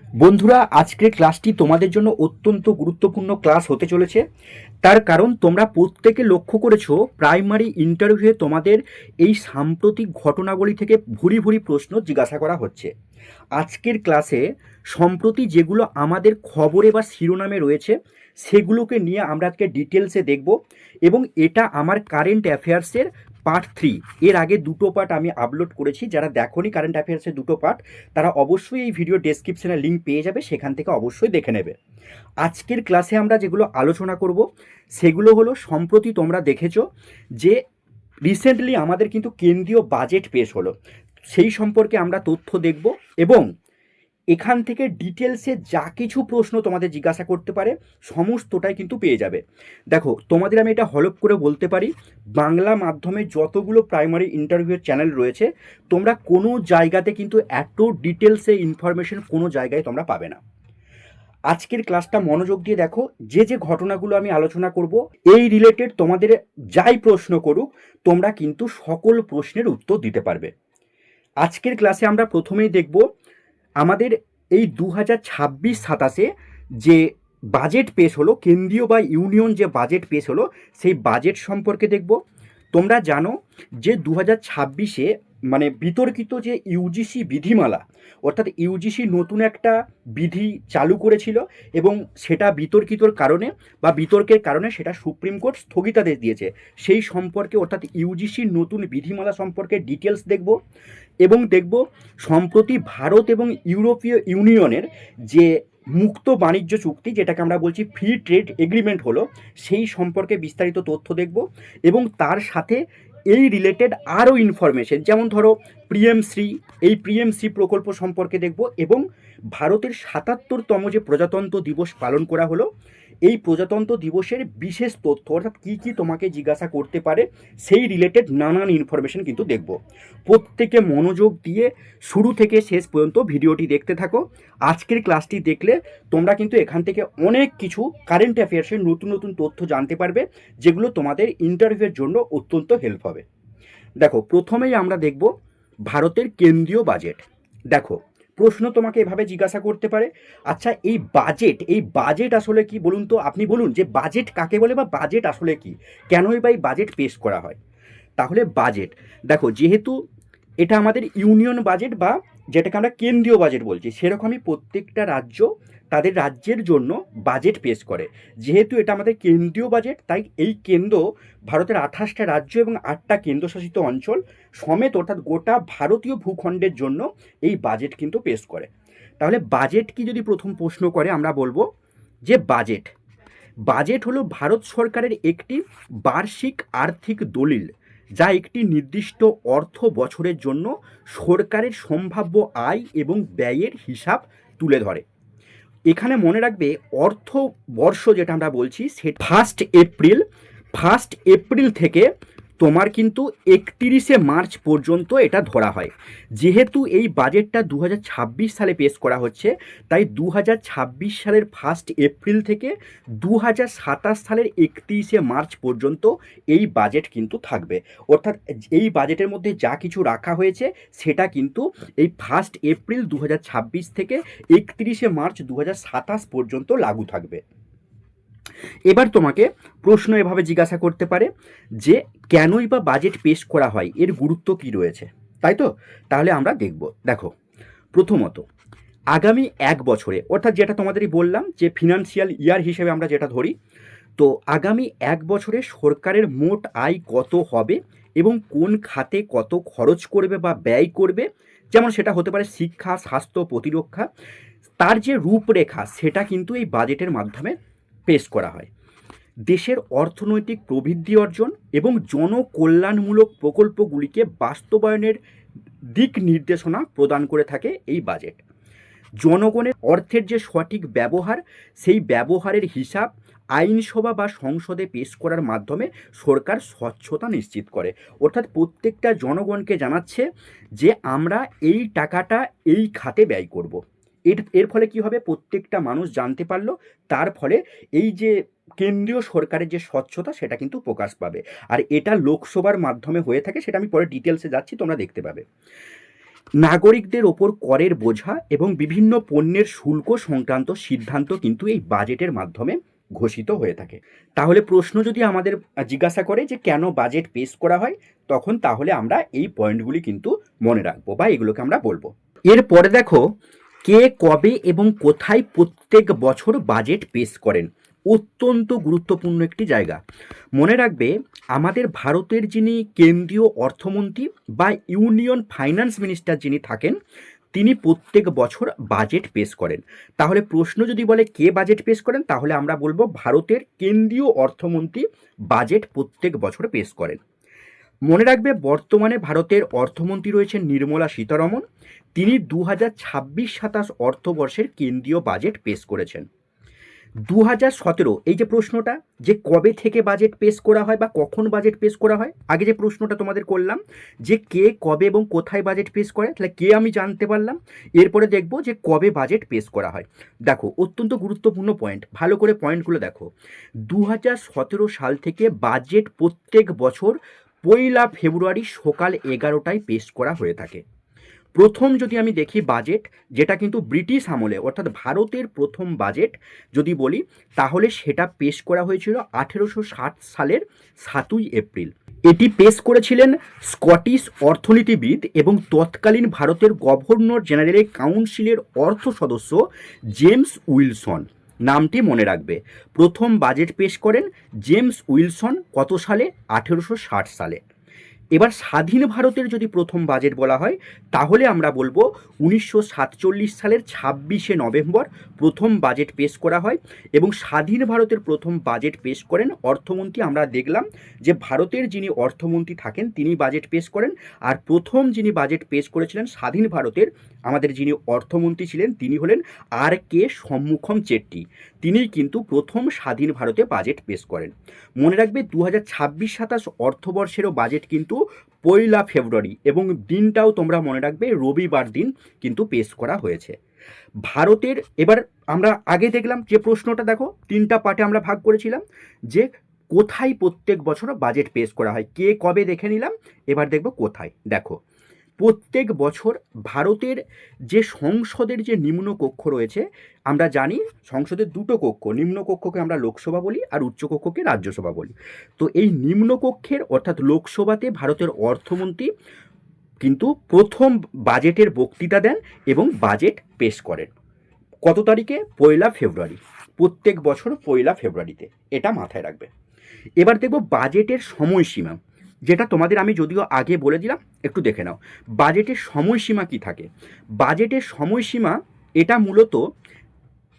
বন্ধুরা, আজকের ক্লাসটি তোমাদের জন্য অত্যন্ত গুরুত্বপূর্ণ ক্লাস হতে চলেছে। তার কারণ তোমরা প্রত্যেকে লক্ষ্য করেছো প্রাইমারি ইন্টারভিউয়ে তোমাদের এই সাম্প্রতিক ঘটনাবলী থেকে ভুরি ভুরি প্রশ্ন জিজ্ঞাসা করা হচ্ছে। আজকের ক্লাসে সম্প্রতি যেগুলো আমাদের খবরে বা শিরোনামে রয়েছে সেগুলোকে নিয়ে আমরা আজকে ডিটেলসে দেখব। এবং এটা আমার কারেন্ট অ্যাফেয়ার্সের পার্ট 3। এর আগে দুটো পার্ট আমি আপলোড করেছি। যারা দেখোনি কারেন্ট অ্যাফেয়ার্সের দুটো পার্ট, তারা অবশ্যই এই ভিডিও ডেসক্রিপশনে লিঙ্ক পেয়ে যাবে, সেখান থেকে অবশ্যই দেখে নেবে। আজকের ক্লাসে আমরা যেগুলো আলোচনা করব সেগুলো হলো, সম্প্রতি তোমরা দেখেছো যে রিসেন্টলি আমাদের কিন্তু কেন্দ্রীয় বাজেট পেশ হলো, সেই সম্পর্কে আমরা তথ্য দেখব। এবং এখান থেকে ডিটেলসে যা কিছু প্রশ্ন তোমাদের জিজ্ঞাসা করতে পারে সমস্তটাই কিন্তু পেয়ে যাবে। দেখো, তোমাদের আমি এটা হলপ করে বলতে পারি, বাংলা মাধ্যমে যতগুলো প্রাইমারি ইন্টারভিউয়ের চ্যানেল রয়েছে, তোমরা কোনো জায়গাতে কিন্তু এত ডিটেলসে ইনফরমেশন কোনো জায়গায় তোমরা পাবে না। আজকের ক্লাসটা মনোযোগ দিয়ে দেখো। যে যে ঘটনাগুলো আমি আলোচনা করব এই রিলেটেড তোমাদের যাই প্রশ্ন করুক, তোমরা কিন্তু সকল প্রশ্নের উত্তর দিতে পারবে। আজকের ক্লাসে আমরা প্রথমেই দেখব আমাদের এই 2026-27 যে বাজেট পেশ হলো, কেন্দ্রীয় বা ইউনিয়ন যে বাজেট পেশ হলো, সেই বাজেট সম্পর্কে দেখব। তোমরা জানো যে 2026-এ মানে বিতর্কিত যে ইউজিসি বিধিমালা, অর্থাৎ ইউজিসি নতুন একটা বিধি চালু করেছিল এবং সেটা বিতর্কিতর কারণে বা বিতর্কের কারণে সেটা সুপ্রিম কোর্ট স্থগিতাদেশ দিয়েছে। সেই সম্পর্কে, অর্থাৎ ইউজিসির নতুন বিধিমালা সম্পর্কে ডিটেলস দেখব। এবং দেখব সম্প্রতি ভারত এবং ইউরোপীয় ইউনিয়নের যে মুক্ত বাণিজ্য চুক্তি, যেটাকে আমরা বলছি ফ্রি ট্রেড এগ্রিমেন্ট হলো, সেই সম্পর্কে বিস্তারিত তথ্য দেখব। এবং তার সাথে এই রিলেটেড আরও ইনফরমেশন, যেমন ধরো পিএমশ্রী, এই পিএমশ্রী প্রকল্প সম্পর্কে দেখব। এবং ভারতের 77তম যে প্রজাতন্ত্র দিবস পালন করা হলো, এই প্রজাতন্ত্র দিবসের বিশেষ তথ্য, অর্থাৎ কী কী তোমাকে জিজ্ঞাসা করতে পারে সেই রিলেটেড নানান ইনফরমেশন কিন্তু দেখব। প্রত্যেকে মনোযোগ দিয়ে শুরু থেকে শেষ পর্যন্ত ভিডিওটি দেখতে থাকো। আজকের ক্লাসটি দেখলে তোমরা কিন্তু এখান থেকে অনেক কিছু কারেন্ট অ্যাফেয়ার্সের নতুন নতুন তথ্য জানতে পারবে, যেগুলো তোমাদের ইন্টারভিউয়ের জন্য অত্যন্ত হেল্প হবে। দেখো, প্রথমেই আমরা দেখব ভারতের কেন্দ্রীয় বাজেট। দেখো, প্রশ্ন তোমাকে এভাবে জিজ্ঞাসা করতে পারে, আচ্ছা এই বাজেট আসলে কি বলুন তো, আপনি বলুন যে বাজেট কাকে বলে বা বাজেট আসলে কি, কেনই বা এই বাজেট পেশ করা হয়। তাহলে বাজেট, দেখো, যেহেতু এটা আমাদের ইউনিয়ন বাজেট বা যেটাকে আমরা কেন্দ্রীয় বাজেট বলছি, সেরকমই প্রত্যেকটা রাজ্য তাদের রাজ্যের জন্য বাজেট পেশ করে। যেহেতু এটা আমাদের কেন্দ্রীয় বাজেট, তাই এই কেন্দ্র ভারতের 28টা রাজ্য এবং 8টা কেন্দ্রশাসিত অঞ্চল সমেত, অর্থাৎ গোটা ভারতীয় ভূখণ্ডের জন্য এই বাজেট কিন্তু পেশ করে। তাহলে বাজেট কি যদি প্রথম প্রশ্ন করে, আমরা বলবো যে বাজেট বাজেট হলো ভারত সরকারের একটি বার্ষিক আর্থিক দলিল, যা একটি নির্দিষ্ট অর্থ বছরের জন্য সরকারের সম্ভাব্য আয় এবং ব্যয়ের হিসাব তুলে ধরে। এখানে মনে রাখবে, অর্থবর্ষ যেটা আমরা বলছি সে ফার্স্ট এপ্রিল থেকে তোমার কিন্তু 31শে মার্চ পর্যন্ত এটা ধরা হয়। যেহেতু এই বাজেটটা 2026 সালে পেশ করা হচ্ছে, তাই 2026 সালের 1 এপ্রিল থেকে 2027 সালের 31শে মার্চ পর্যন্ত এই বাজেট কিন্তু থাকবে। অর্থাৎ এই বাজেটের মধ্যে যা কিছু রাখা হয়েছে সেটা কিন্তু এই 1 এপ্রিল 2026 থেকে 31শে মার্চ 2027 পর্যন্ত লাগু থাকবে। এবার তোমাকে প্রশ্ন এভাবে জিজ্ঞাসা করতে পারে যে কেনই বা বাজেট পেশ করা হয়, এর গুরুত্ব কি রয়েছে, তাই তো? তাহলে আমরা দেখব। দেখো, প্রথমত আগামী 1 বছরে, অর্থাৎ যেটা তোমাদেরই বললাম যে ফিনান্সিয়াল ইয়ার হিসেবে আমরা যেটা ধরি, তো আগামী 1 বছরে সরকারের মোট আয় কত হবে এবং কোন খাতে কত খরচ করবে বা ব্যয় করবে, যেমন সেটা হতে পারে শিক্ষা, স্বাস্থ্য, প্রতিরক্ষা, তার যে রূপরেখা সেটা কিন্তু এই বাজেটের মাধ্যমে পেশ করা হয়। দেশের অর্থনৈতিক প্রবৃদ্ধি অর্জন এবং জনকল্যাণমূলক প্রকল্পগুলিকে বাস্তবায়নের দিক নির্দেশনা প্রদান করে থাকে এই বাজেট। জনগণের অর্থের যে সঠিক ব্যবহার, সেই ব্যবহারের হিসাব আইনসভা বা সংসদে পেশ করার মাধ্যমে সরকার স্বচ্ছতা নিশ্চিত করে। অর্থাৎ প্রত্যেকটা জনগণকে জানাচ্ছে যে আমরা এই টাকাটা এই খাতে ব্যয় করব। এর ফলে কি হবে, প্রত্যেকটা মানুষ জানতে পারলো, তার ফলে এই যে কেন্দ্রীয় সরকারের যে স্বচ্ছতা সেটা কিন্তু প্রকাশ পাবে। আর এটা লোকসভার মাধ্যমে হয়ে থাকে, সেটা আমি পরে ডিটেলসে যাচ্ছি, তোমরা দেখতে পাবে। নাগরিকদের ওপর করের বোঝা এবং বিভিন্ন পণ্যের শুল্ক সংক্রান্ত সিদ্ধান্ত কিন্তু এই বাজেটের মাধ্যমে ঘোষিত হয়ে থাকে। তাহলে প্রশ্ন যদি আমাদের জিজ্ঞাসা করে যে কেন বাজেট পেশ করা হয়, তখন তাহলে আমরা এই পয়েন্টগুলি কিন্তু মনে রাখবো বা এগুলোকে আমরা বলবো। এরপরে দেখো, কে কবে এবং কোথায় প্রত্যেক বছর বাজেট পেশ করেন। অত্যন্ত গুরুত্বপূর্ণ একটি জায়গা। মনে রাখবে, আমাদের ভারতের যিনি কেন্দ্রীয় অর্থমন্ত্রী বা ইউনিয়ন ফাইন্যান্স মিনিস্টার যিনি থাকেন, তিনি প্রত্যেক বছর বাজেট পেশ করেন। তাহলে প্রশ্ন যদি বলে কে বাজেট পেশ করেন, তাহলে আমরা বলবো ভারতের কেন্দ্রীয় অর্থমন্ত্রী বাজেট প্রত্যেক বছর পেশ করেন। মনে রাখবে, বর্তমানে ভারতের অর্থমন্ত্রী রয়েছেন নির্মলা সীতারমণ। তিনি 2026-27 অর্থবর্ষের কেন্দ্রীয় বাজেট পেশ করেছেন। 2017, এই যে প্রশ্নটা যে কবে থেকে বাজেট পেশ করা হয় বা কখন বাজেট পেশ করা হয়, আগে যে প্রশ্নটা তোমাদের করলাম যে কে কবে এবং কোথায় বাজেট পেশ করে, তাহলে কে আমি জানতে পারলাম। এরপরে দেখব যে কবে বাজেট পেশ করা হয়। দেখো, অত্যন্ত গুরুত্বপূর্ণ পয়েন্ট, ভালো করে পয়েন্টগুলো দেখো। 2017 সাল থেকে বাজেট প্রত্যেক বছর 1 ফেব্রুয়ারি সকাল 11টায় পেশ করা হয়ে থাকে। প্রথম যদি আমি দেখি বাজেট, যেটা কিন্তু ব্রিটিশ আমলে, অর্থাৎ ভারতের প্রথম বাজেট যদি বলি, তাহলে সেটা পেশ করা হয়েছিল 1860 সালের 7ই এপ্রিল। এটি পেশ করেছিলেন স্কটিশ অর্থনীতিবিদ এবং তৎকালীন ভারতের গভর্নর জেনারেলের কাউন্সিলের অর্থ সদস্য জেমস উইলসন। নামটি মনে রাখবে। প্রথম বাজেট পেশ করেন জেমস উইলসন কত সালে? 1860 সালে। এবার স্বাধীন ভারতের যদি প্রথম বাজেট বলা হয়, তাহলে আমরা বলবো 1947 সালের 26শে নভেম্বর প্রথম বাজেট পেশ করা হয়। এবং স্বাধীন ভারতের প্রথম বাজেট পেশ করেন অর্থমন্ত্রী, আমরা দেখলাম যে ভারতের যিনি অর্থমন্ত্রী থাকেন তিনি বাজেট পেশ করেন। আর প্রথম যিনি বাজেট পেশ করেছিলেন স্বাধীন ভারতের, আমাদের যিনি অর্থমন্ত্রী ছিলেন, তিনি হলেন আর কে শম্মুখম চেট্টি। তিনিই কিন্তু প্রথম স্বাধীন ভারতে বাজেট পেশ করেন। মনে রাখবে, 2026-27 অর্থবর্ষেরও বাজেট কিন্তু 1 ফেব্রুয়ারি, এবং দিনটাও তোমরা মনে রাখবে রবিবার দিন কিন্তু পেশ করা হয়েছে। ভারতের, এবার আমরা আগে দেখলাম যে প্রশ্নটা দেখো 3টা পার্টে আমরা ভাগ করেছিলাম যে কোথায় প্রত্যেক বছর বাজেট পেশ করা হয়, কে কবে দেখে নিলাম। এবার দেখব কোথায়। দেখো, প্রত্যেক বছর ভারতের যে সংসদের যে নিম্নকক্ষ রয়েছে, আমরা জানি সংসদের 2টো কক্ষ, নিম্নকক্ষকে আমরা লোকসভা বলি আর উচ্চকক্ষকে রাজ্যসভা বলি। তো এই নিম্নকক্ষের অর্থাৎ লোকসভাতে ভারতের অর্থমন্ত্রী কিন্তু প্রথম বাজেটের বক্তৃতা দেন এবং বাজেট পেশ করেন। কত তারিখে? 1 ফেব্রুয়ারি। প্রত্যেক বছর 1 ফেব্রুয়ারিতে, এটা মাথায় রাখবে। এবার দেখব বাজেটের সময়সীমা, যেটা তোমাদের আমি যদিও আগে বলে দিলাম, একটু দেখে নাও। বাজেটের সময়সীমা কি থাকে? বাজেটের সময়সীমা এটা মূলত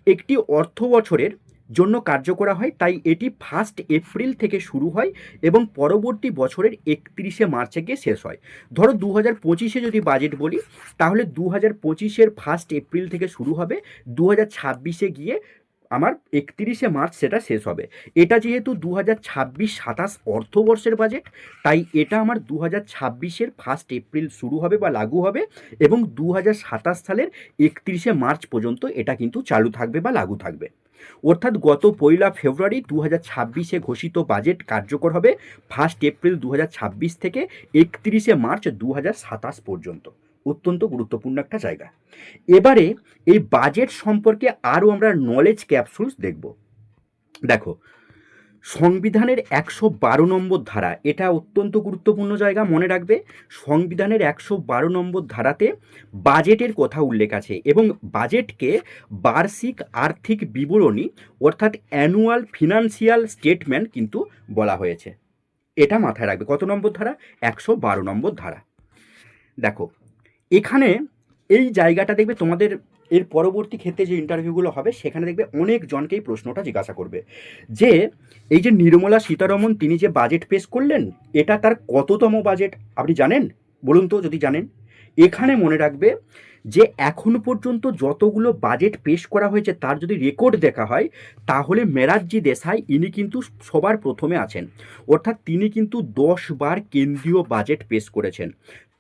একটি অর্থ বছরের জন্য কার্য করা হয়, তাই এটি 1 এপ্রিল থেকে শুরু হয় এবং পরবর্তী বছরের 31শে মার্চে গিয়ে শেষ হয়। ধরো 2025-এ যদি বাজেট বলি, তাহলে 2025-এর 1 এপ্রিল থেকে শুরু হবে, 2026-এ গিয়ে আমার 31শে মার্চ সেটা শেষ হবে। এটা যেহেতু 2026-27 অর্থবর্ষের বাজেট, তাই এটা আমার 2026-এর 1 এপ্রিল শুরু হবে বা লাগু হবে এবং 2027 সালের 31শে মার্চ পর্যন্ত এটা কিন্তু চালু থাকবে বা লাগু থাকবে। অর্থাৎ গত 1 ফেব্রুয়ারি 2026-এ ঘোষিত বাজেট কার্যকর হবে 1 এপ্রিল 2026 থেকে 31শে মার্চ 2027 পর্যন্ত। অত্যন্ত গুরুত্বপূর্ণ একটা জায়গা। এবারে এই বাজেট সম্পর্কে আরও আমরা নলেজ ক্যাপসুলস দেখব। দেখো, সংবিধানের 112 নম্বর ধারা, এটা অত্যন্ত গুরুত্বপূর্ণ জায়গা, মনে রাখবে। সংবিধানের 112 নম্বর ধারাতে বাজেটের কথা উল্লেখ আছে এবং বাজেটকে বার্ষিক আর্থিক বিবরণী অর্থাৎ অ্যানুয়াল ফিনান্সিয়াল স্টেটমেন্ট কিন্তু বলা হয়েছে। এটা মাথায় রাখবে। কত নম্বর ধারা? 112 নম্বর ধারা। দেখো, এখানে এই জায়গাটা দেখবে তোমাদের এর পরবর্তী ক্ষেত্রে যে ইন্টারভিউগুলো হবে, সেখানে দেখবে অনেক জনকেই প্রশ্নটা জিজ্ঞাসা করবে যে এই যে নির্মলা সীতারমণ তিনি যে বাজেট পেশ করলেন, এটা তার কততম বাজেট আপনি জানেন? বলুন তো যদি জানেন। এখানে মনে রাখবে যে এখনো পর্যন্ত যতগুলো বাজেট পেশ করা হয়েছে তার যদি রেকর্ড দেখা হয়, তাহলে মোরারজি দেশাই ইনি কিন্তু সবার প্রথমে আছেন। অর্থাৎ তিনি কিন্তু 10 বার কেন্দ্রীয় বাজেট পেশ করেছেন।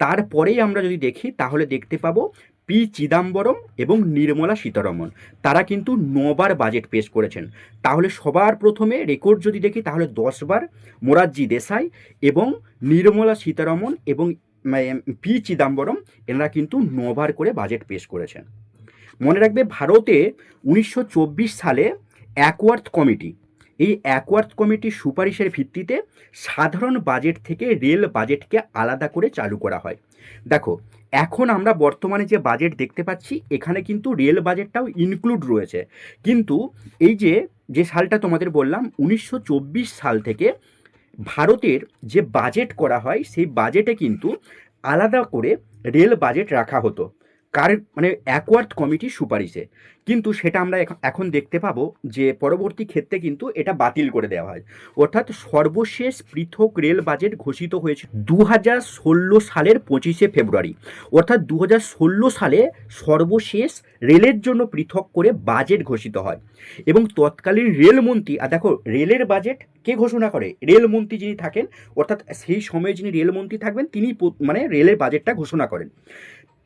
তারপরেই আমরা যদি দেখি, তাহলে দেখতে পাবো পি চিদাম্বরম এবং নির্মলা সীতারমণ, তারা কিন্তু 9 বার বাজেট পেশ করেছেন। তাহলে সবার প্রথমে রেকর্ড যদি দেখি, তাহলে 10 বার মোরারজি দেশাই এবং নির্মলা সীতারমণ এবং পি চিদাম্বরম এনারা কিন্তু 9বার করে বাজেট পেশ করেছেন। মনে রাখবে ভারতে 1924 সালে অ্যাকওয়ার্থ কমিটি, এই অ্যাকওয়ার্থ কমিটির সুপারিশের ভিত্তিতে সাধারণ বাজেট থেকে রেল বাজেটকে আলাদা করে চালু করা হয়। দেখো এখন আমরা বর্তমানে যে বাজেট দেখতে পাচ্ছি এখানে কিন্তু রেল বাজেটটাও ইনক্লুড রয়েছে, কিন্তু এই যে সালটা তোমাদের বললাম 1924 সাল থেকে ভারতের যে বাজেট করা হয় সেই বাজেটে কিন্তু আলাদা করে রেল বাজেট রাখা হতো মানে অ্যাকওয়ার্থ কমিটির সুপারিশে, কিন্তু সেটা আমরা এখন দেখতে পাবো যে পরবর্তী ক্ষেত্রে কিন্তু এটা বাতিল করে দেওয়া হয়। অর্থাৎ সর্বশেষ পৃথক রেল বাজেট ঘোষিত হয়েছে 2016 সালের 25শে ফেব্রুয়ারি। অর্থাৎ 2016 সালে সর্বশেষ রেলের জন্য পৃথক করে বাজেট ঘোষিত হয় এবং তৎকালীন রেলমন্ত্রী, আর দেখো রেলের বাজেট কে ঘোষণা করে? রেলমন্ত্রী যিনি থাকেন, অর্থাৎ সেই সময়ে যিনি রেলমন্ত্রী থাকবেন তিনি মানে রেলের বাজেটটা ঘোষণা করেন।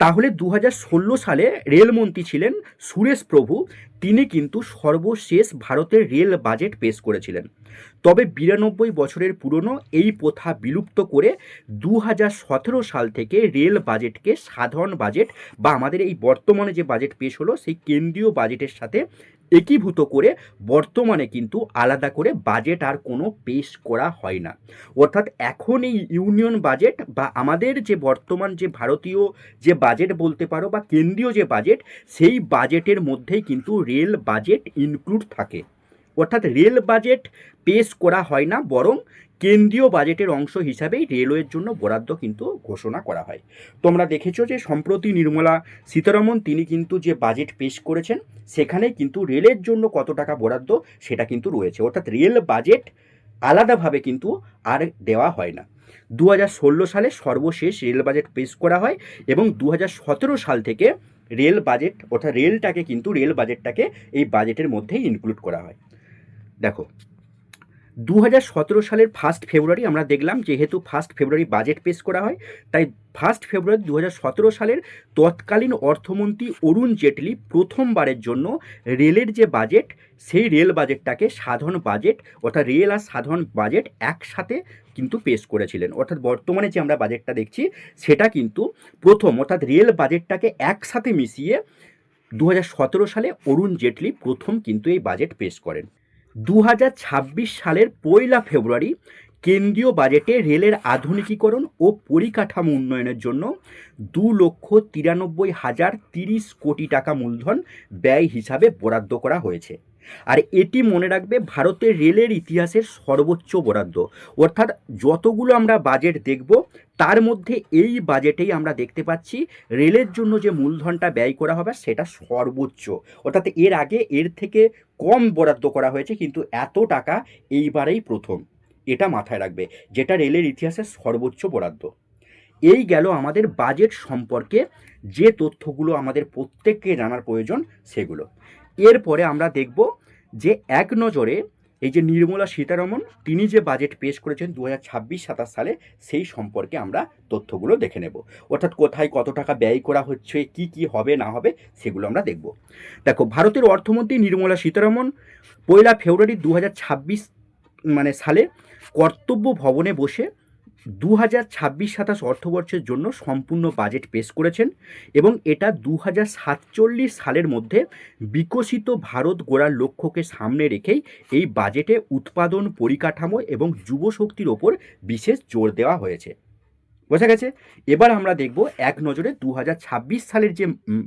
তাহলে 2016 সালে রেলমন্ত্রী ছিলেন সুরেশ প্রভু, তিনি কিন্তু সর্বশেষ ভারতের রেল বাজেট পেশ করেছিলেন। তবে 92 বছরের পুরনো এই প্রথা বিলুপ্ত করে 2017 সাল থেকে রেল বাজেটকে সাধারণ বাজেট বা আমাদের এই বর্তমানে যে বাজেট পেশ হলো সেই কেন্দ্রীয় বাজেটের সাথে একীভূত করে বর্তমানে কিন্তু আলাদা করে বাজেট আর কোনো পেশ করা হয় না। অর্থাৎ এখন এই ইউনিয়ন বাজেট বা আমাদের যে বর্তমান যে ভারতীয় যে বাজেট বলতে পারো বা কেন্দ্রীয় যে বাজেট, সেই বাজেটের মধ্যেই কিন্তু রেল বাজেট ইনক্লুড থাকে। অর্থাৎ রেল বাজেট পেশ করা হয় না, বরং কেন্দ্রীয় বাজেটের অংশ হিসাবেই রেলওয়ের জন্য বরাদ্দ কিন্তু ঘোষণা করা হয়। তোমরা দেখেছো যে সম্প্রতি নির্মলা সীতারমণ তিনি কিন্তু যে বাজেট পেশ করেছেন সেখানে কিন্তু রেলের জন্য কত টাকা বরাদ্দ সেটা কিন্তু রয়েছে। অর্থাৎ রেল বাজেট আলাদাভাবে কিন্তু আর দেওয়া হয় না। 2016 সালে সর্বশেষ রেল বাজেট পেশ করা হয় এবং 2017 সাল থেকে রেল বাজেট অর্থাৎ রেলটাকে কিন্তু রেল বাজেটটাকে এই বাজেটের মধ্যেই ইনক্লুড করা হয়। দেখো 2017 সালের 1 ফেব্রুয়ারি আমরা দেখলাম, যেহেতু 1 ফেব্রুয়ারি বাজেট পেশ করা হয় তাই 1 ফেব্রুয়ারি 2017 সালের তৎকালীন অর্থমন্ত্রী অরুণ জেটলি প্রথমবারের জন্য রেলের যে বাজেট সেই রেল বাজেটটাকে সাধারণ বাজেট অর্থাৎ রেল আর সাধারণ বাজেট একসাথে কিন্তু পেশ করেছিলেন। অর্থাৎ বর্তমানে যে আমরা বাজেটটা দেখছি সেটা কিন্তু প্রথম, অর্থাৎ রেল বাজেটটাকে একসাথে মিশিয়ে 2017 সালে অরুণ জেটলি প্রথম কিন্তু এই বাজেট পেশ করেন। 2026 সালের 1 ফেব্রুয়ারি কেন্দ্রীয় বাজেটে রেলের আধুনিকীকরণ ও পরিকাঠামো উন্নয়নের জন্য 2,93,030 কোটি টাকা মূলধন ব্যয় হিসাবে বরাদ্দ করা হয়েছে। আর এটি মনে রাখবে ভারতের রেলের ইতিহাসের সর্বোচ্চ বরাদ্দ। অর্থাৎ যতগুলো আমরা বাজেট দেখব তার মধ্যে এই বাজেটেই আমরা দেখতে পাচ্ছি রেলের জন্য যে মূলধনটা ব্যয় করা হবে সেটা সর্বোচ্চ। অর্থাৎ এর আগে এর থেকে কম বরাদ্দ করা হয়েছে, কিন্তু এত টাকা এইবারেই প্রথম। এটা মাথায় রাখবে, যেটা রেলের ইতিহাসের সর্বোচ্চ বরাদ্দ। এই গেল আমাদের বাজেট সম্পর্কে যে তথ্যগুলো আমাদের প্রত্যেককে জানার প্রয়োজন সেগুলো। এরপরে আমরা দেখব যে এক নজরে এই যে নির্মলা সীতারমণ তিনি যে বাজেট পেশ করেছেন 2026-27 সালে সেই সম্পর্কে আমরা তথ্যগুলো দেখে নেব। অর্থাৎ কোথায় কত টাকা ব্যয় করা হচ্ছে, কি কি হবে না হবে সেগুলো আমরা দেখব। দেখো ভারতের অর্থমন্ত্রী নির্মলা সীতারমণ 1 ফেব্রুয়ারি 2026 সালে কর্তব্য ভবনে বসে 2026-27 অর্থবর্ষের জন্য সম্পূর্ণ বাজেট পেশ করেছেন এবং এটা 2047 সালের মধ্যে বিকশিত ভারত গড়ার লক্ষ্যকে সামনে রেখেই এই বাজেটে উৎপাদন পরিকাঠামো এবং যুবশক্তির ওপর বিশেষ জোর দেওয়া হয়েছে। বোঝা গেছে? এবার আমরা দেখব এক নজরে 2026 সালের যে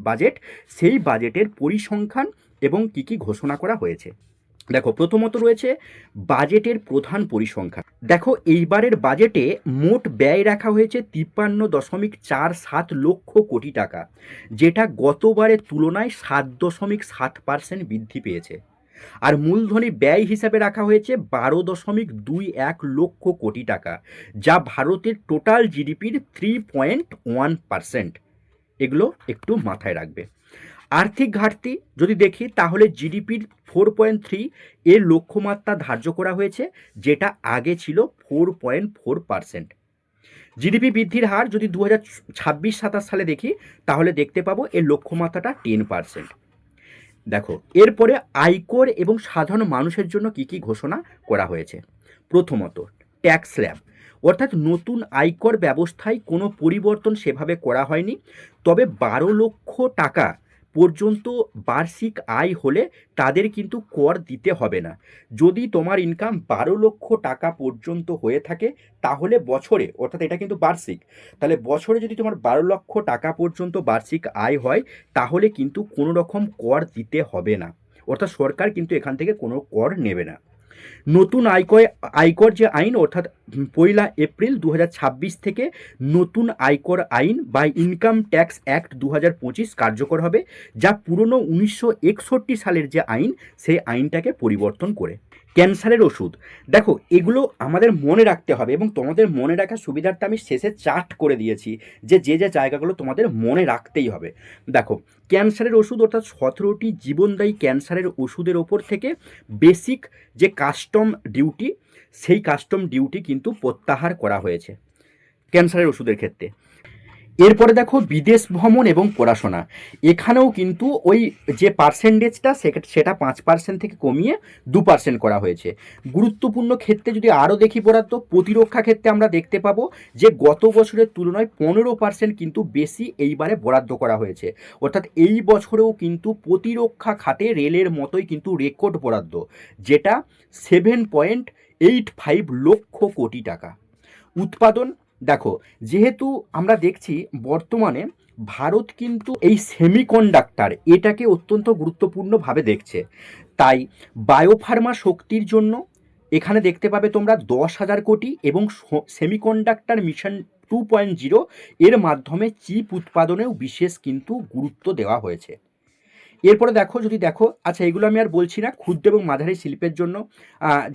বাজেট সেই বাজেটের পরিসংখ্যান এবং কি কি ঘোষণা করা হয়েছে। দেখো প্রথমত রয়েছে বাজেটের প্রধান পরিসংখ্যান। দেখো এইবারের বাজেটে মোট ব্যয় রাখা হয়েছে 53.47 লক্ষ কোটি টাকা, যেটা গতবারের তুলনায় 7.7% বৃদ্ধি পেয়েছে। আর মূলধনী ব্যয় হিসাবে রাখা হয়েছে 12.21 লক্ষ কোটি টাকা, যা ভারতের টোটাল জিডিপির 3.1%। এগুলো একটু মাথায় রাখবে। আর্থিক ঘাটতি যদি দেখি তাহলে জিডিপির 4.3 এর লক্ষ্যমাত্রা ধার্য করা হয়েছে, যেটা আগে ছিল 4.4%। জিডিপি বৃদ্ধির হার যদি 2026-27 সালে দেখি তাহলে দেখতে পাবো এর লক্ষ্যমাত্রাটা 10%। দেখো এরপরে আয়কর এবং সাধারণ মানুষের জন্য কি কি ঘোষণা করা হয়েছে। প্রথমত ট্যাক্স স্ল্যাব, অর্থাৎ নতুন আয়কর ব্যবস্থায় কোনো পরিবর্তন সেভাবে করা হয়নি। তবে 12 লক্ষ টাকা পর্যন্ত বার্ষিক আয় হলে তাদের কিন্তু কর দিতে হবে না। যদি তোমার ইনকাম 12 লক্ষ টাকা পর্যন্ত হয়ে থাকে তাহলে বছরে, অর্থাৎ এটা কিন্তু বার্ষিক, তাহলে বছরে যদি তোমার 12 লক্ষ টাকা পর্যন্ত বার্ষিক আয় হয় তাহলে কিন্তু কোনো রকম কর দিতে হবে না, অর্থাৎ সরকার কিন্তু এখান থেকে কোনো কর নেবে না। নতুন আয়কর যে আইন, অর্থাৎ 1 এপ্রিল 2026 থেকে নতুন আয়কর আইন বা ইনকাম ট্যাক্স অ্যাক্ট 2025 কার্যকর হবে, যা পুরনো 1961 সালের যে আইন সেই আইনটাকে পরিবর্তন করে। ক্যান্সারের ওষুধ, দেখো এগুলো আমাদের মনে রাখতে হবে এবং তোমাদের মনে রাখার সুবিধার্থে আমি শেষে চার্ট করে দিয়েছি যে যে যে জায়গাগুলো তোমাদের মনে রাখতেই হবে। দেখো, ক্যান্সারের ওষুধ অর্থাৎ 17টি জীবনদায়ী ক্যান্সারের ওষুধের ওপর থেকে বেসিক যে কাস্টম ডিউটি, সেই কাস্টম ডিউটি কিন্তু প্রত্যাহার করা হয়েছে ক্যান্সারের ওষুধের ক্ষেত্রে। এরপরে দেখো বিদেশ ভ্রমণ এবং পড়াশোনা, এখানেও কিন্তু ওই যে পার্সেন্টেজটা সেটা 5% থেকে কমিয়ে 2% করা হয়েছে। গুরুত্বপূর্ণ ক্ষেত্রে যদি আরও দেখি বরাদ্দ, প্রতিরক্ষা ক্ষেত্রে আমরা দেখতে পাবো যে গত বছরের তুলনায় 15% কিন্তু বেশি এইবারে বরাদ্দ করা হয়েছে, অর্থাৎ এই বছরেও কিন্তু প্রতিরক্ষা খাতে রেলের মতোই কিন্তু রেকর্ড বরাদ্দ, যেটা 7.85 লক্ষ কোটি টাকা। উৎপাদন, দেখো যেহেতু আমরা দেখছি বর্তমানে ভারত কিন্তু এই সেমিকন্ডাক্টর এটাকে অত্যন্ত গুরুত্বপূর্ণভাবে দেখছে, তাই বায়োফার্মা শক্তির জন্য এখানে দেখতে পাবে তোমরা 10,000 কোটি এবং সেমিকন্ডাক্টর মিশন 2.0 এর মাধ্যমে চিপ উৎপাদনেও বিশেষ কিন্তু গুরুত্ব দেওয়া হয়েছে। এরপরে দেখো, যদি দেখো, আচ্ছা এগুলো আমি আর বলছি না, ক্ষুদ্র এবং মাঝারি শিল্পের জন্য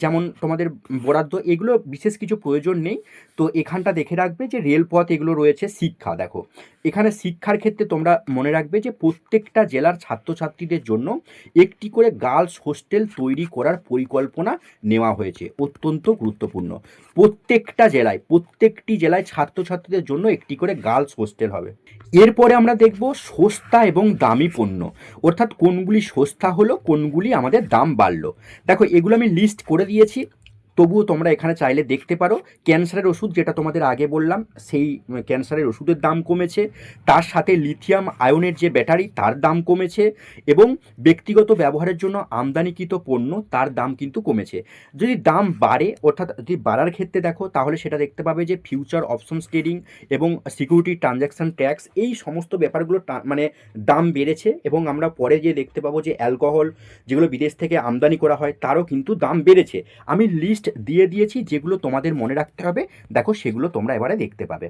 যেমন তোমাদের বরাদ্দ, এগুলো বিশেষ কিছু প্রয়োজন নেই। তো এখানটা দেখে রাখবে যে রেলপথ এগুলো রয়েছে। শিক্ষা, দেখো এখানে শিক্ষার ক্ষেত্রে তোমরা মনে রাখবে যে প্রত্যেকটা জেলার ছাত্রছাত্রীদের জন্য একটি করে গার্লস হোস্টেল তৈরি করার পরিকল্পনা নেওয়া হয়েছে, অত্যন্ত গুরুত্বপূর্ণ। প্রত্যেকটি জেলায় ছাত্রছাত্রীদের জন্য একটি করে গার্লস হোস্টেল হবে। এরপরে আমরা দেখব সস্তা এবং দামি পণ্য, অর্থাৎ কোনগুলি সস্তা হলো, কোনগুলি আমাদের দাম বাড়লো। দেখো এগুলো আমি লিস্ট করে দিয়েছি, তবুও তোমরা এখানে চাইলে দেখতে পারো। ক্যান্সারের ওষুধ যেটা তোমাদের আগে বললাম, সেই ক্যান্সারের ওষুধের দাম কমেছে, তার সাথে লিথিয়াম আয়নের যে ব্যাটারি তার দাম কমেছে, এবং ব্যক্তিগত ব্যবহারের জন্য আমদানিকৃত পণ্য তার দাম কিন্তু কমেছে। যদি দাম বাড়ে, অর্থাৎ যদি বাড়ার ক্ষেত্রে দেখো, তাহলে সেটা দেখতে পাবে যে ফিউচার অপশনস ট্রেডিং এবং সিকিউরিটি ট্রানজ্যাকশন ট্যাক্স, এই সমস্ত ব্যাপারগুলো মানে দাম বেড়েছে। এবং আমরা পরে গিয়ে দেখতে পাবো যে অ্যালকোহল যেগুলো বিদেশ থেকে আমদানি করা হয় তারও কিন্তু দাম বেড়েছে। আমি লিস্ট দিয়ে দিয়েছি, যেগুলো তোমাদের মনে রাখতে হবে, দেখো সেগুলো তোমরা এবারে দেখতে পাবে।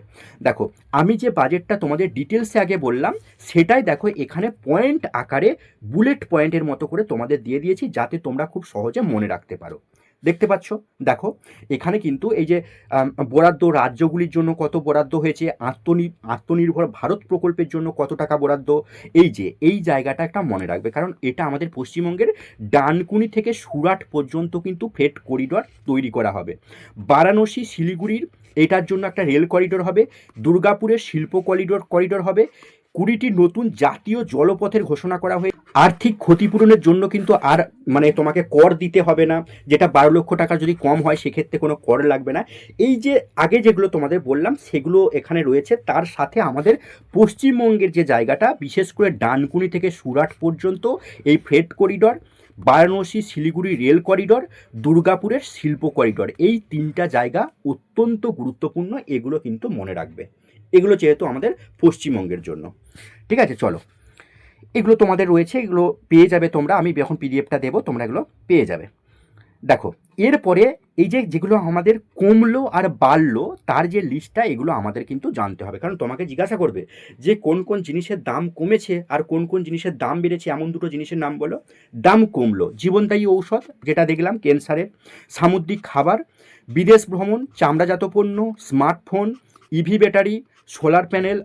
দেখো আমি যে বাজেটটা তোমাদের ডিটেলসে আগে বললাম সেটাই দেখো এখানে পয়েন্ট আকারে বুলেট পয়েন্টের মতো করে তোমাদের দিয়ে দিয়েছি, যাতে তোমরা খুব সহজে মনে রাখতে পারো। দেখতে পাচ্ছ, দেখো এখানে কিন্তু এই যে বরাদ্দ, রাজ্যগুলির জন্য কত বরাদ্দ হয়েছে, আত্মনির্ভর ভারত প্রকল্পের জন্য কত টাকা বরাদ্দ, এই জায়গাটা একটা মনে রাখবে, কারণ এটা আমাদের পশ্চিমবঙ্গের ডানকুনি থেকে সুরাট পর্যন্ত কিন্তু ফ্রেট করিডর তৈরি করা হবে। বারাণসী শিলিগুড়ির এটার জন্য একটা রেল করিডর হবে। দুর্গাপুরের শিল্প করিডর হবে। 20টি নতুন জাতীয় জলপথের ঘোষণা করা হয়েছে। আর্থিক ক্ষতিপূরণের জন্য কিন্তু আর মানে তোমাকে কর দিতে হবে না, যেটা 12 লক্ষ টাকা যদি কম হয় সেক্ষেত্রে কোনো কর লাগবে না। এই যে আগে যেগুলো তোমাদের বললাম সেগুলো এখানে রয়েছে। তার সাথে আমাদের পশ্চিমবঙ্গের যে জায়গাটা, বিশেষ করে ডানকুনি থেকে সুরাট পর্যন্ত এই freight corridor, Varanasi Siliguri rail corridor, দুর্গাপুরের শিল্প করিডর, এই 3টা জায়গা অত্যন্ত গুরুত্বপূর্ণ, এগুলো কিন্তু মনে রাখবে, এগুলো যেহেতু আমাদের পশ্চিমবঙ্গের জন্য। ঠিক আছে, চলো এগুলো তোমাদের রয়েছে, এগুলো পেয়ে যাবে তোমরা, আমি যখন পিডিএফটা দেবো তোমরা এগুলো পেয়ে যাবে। দেখো এরপরে এই যেগুলো আমাদের কমলো আর বাড়লো তার যে লিস্টটা, এগুলো আমাদের কিন্তু জানতে হবে, কারণ তোমাকে জিজ্ঞাসা করবে যে কোন কোন জিনিসের দাম কমেছে আর কোন কোন জিনিসের দাম বেড়েছে, এমন দুটো জিনিসের নাম বলো। দাম কমলো জীবনদায়ী ঔষধ যেটা দেখলাম ক্যান্সারের, সামুদ্রিক খাবার, বিদেশ ভ্রমণ, চামড়াজাত পণ্য, smartphone, EV battery, solar panel,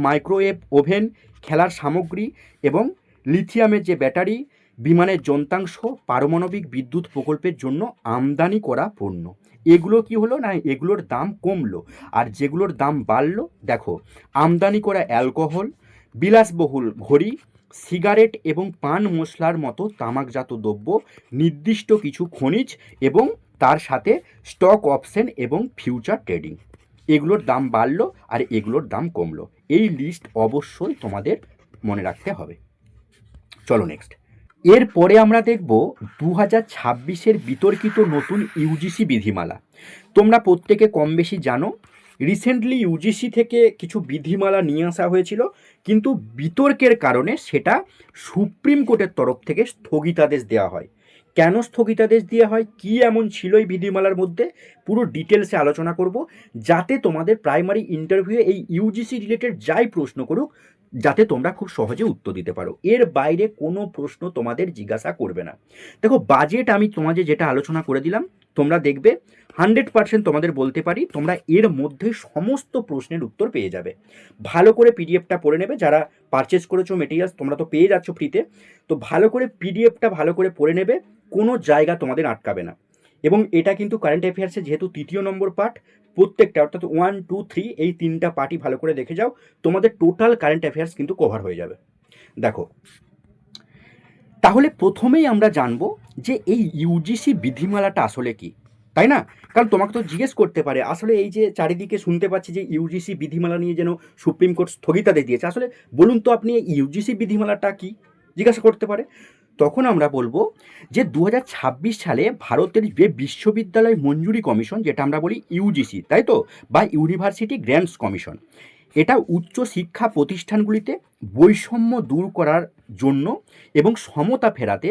microwave oven, খেলার সামগ্রী এবং লিথিয়ামের যে ব্যাটারি, বিমানের যন্ত্রাংশ, পারমাণবিক বিদ্যুৎ প্রকল্পের জন্য আমদানি করা পণ্য। এগুলো কি হলো না, এগুলোর দাম কমলো। আর যেগুলোর দাম বাড়লো, দেখো আমদানি করা অ্যালকোহল, বিলাসবহুল ঘড়ি, সিগারেট এবং পান মশলার মতো তামাকজাত দ্রব্য, নির্দিষ্ট কিছু খনিজ এবং তার সাথে স্টক অপশন এবং ফিউচার ট্রেডিং, এগুলোর দাম বাড়লো আর এগুলোর দাম কমলো। এই লিস্ট অবশ্যই তোমাদের মনে রাখতে হবে। চলো নেক্সট। এরপরে আমরা দেখব 2026-এর বিতর্কিত নতুন ইউজিসি বিধিমালা। তোমরা প্রত্যেকে কম বেশি জানো, রিসেন্টলি ইউজিসি থেকে কিছু বিধিমালা নিয়ে আসা হয়েছিল, কিন্তু বিতর্কের কারণে সেটা সুপ্রিম কোর্টের তরফ থেকে স্থগিতাদেশ দেওয়া হয়। কেন স্থগিতাদেশ দেওয়া হয়, কী এমন ছিল এই বিধিমালার মধ্যে, পুরো ডিটেলসে আলোচনা করব, যাতে তোমাদের প্রাইমারি ইন্টারভিউয়ে এই ইউজিসি রিলেটেড যাই প্রশ্ন করুক, যাতে তোমরা খুব সহজে উত্তর দিতে পারো। এর বাইরে কোনো প্রশ্ন তোমাদের জিজ্ঞাসা করবে না। দেখো, বাজেট আমি তোমাদের যেটা আলোচনা করে দিলাম, তোমরা দেখবে 100% তোমাদের বলতে পারি তোমরা এর মধ্যে সমস্ত প্রশ্নের উত্তর পেয়ে যাবে। ভালো করে পিডিএফটা পড়ে নেবে, যারা পারচেস করেছো মেটেরিয়ালস তোমরা তো পেয়ে যাচ্ছ ফ্রিতে, তো ভালো করে পিডিএফটা ভালো করে পড়ে নেবে, কোনো জায়গা তোমাদের আটকাবে না। এবং এটা কিন্তু কারেন্ট অ্যাফেয়ার্সে যেহেতু 3য় নম্বর পার্ট, প্রত্যেকটা অর্থাৎ 1, 2, 3 এই 3টা পার্টই ভালো করে দেখে যাও, তোমাদের টোটাল কারেন্ট অ্যাফেয়ার্স কিন্তু কভার হয়ে যাবে। দেখো, তাহলে প্রথমেই আমরা জানবো যে এই ইউজিসি বিধিমালাটা আসলে কি, তাই না? কারণ তোমাকে তো জিজ্ঞেস করতে পারে আসলে এই যে চারিদিকে শুনতে পাচ্ছি যে ইউজিসি বিধিমালা নিয়ে যেন সুপ্রিম কোর্ট স্থগিতাদেশ দিয়েছে, আসলে বলুন তো আপনি ইউজিসি বিধিমালাটা কি, জিজ্ঞাসা করতে পারে। তখন আমরা বলবো যে 2026 সালে ভারতের যে বিশ্ববিদ্যালয় মঞ্জুরি কমিশন, যেটা আমরা বলি ইউজিসি, তাই তো, বা ইউনিভার্সিটি গ্র্যান্টস কমিশন, এটা উচ্চ শিক্ষা প্রতিষ্ঠানগুলিতে বৈষম্য দূর করার জন্য এবং সমতা ফেরাতে,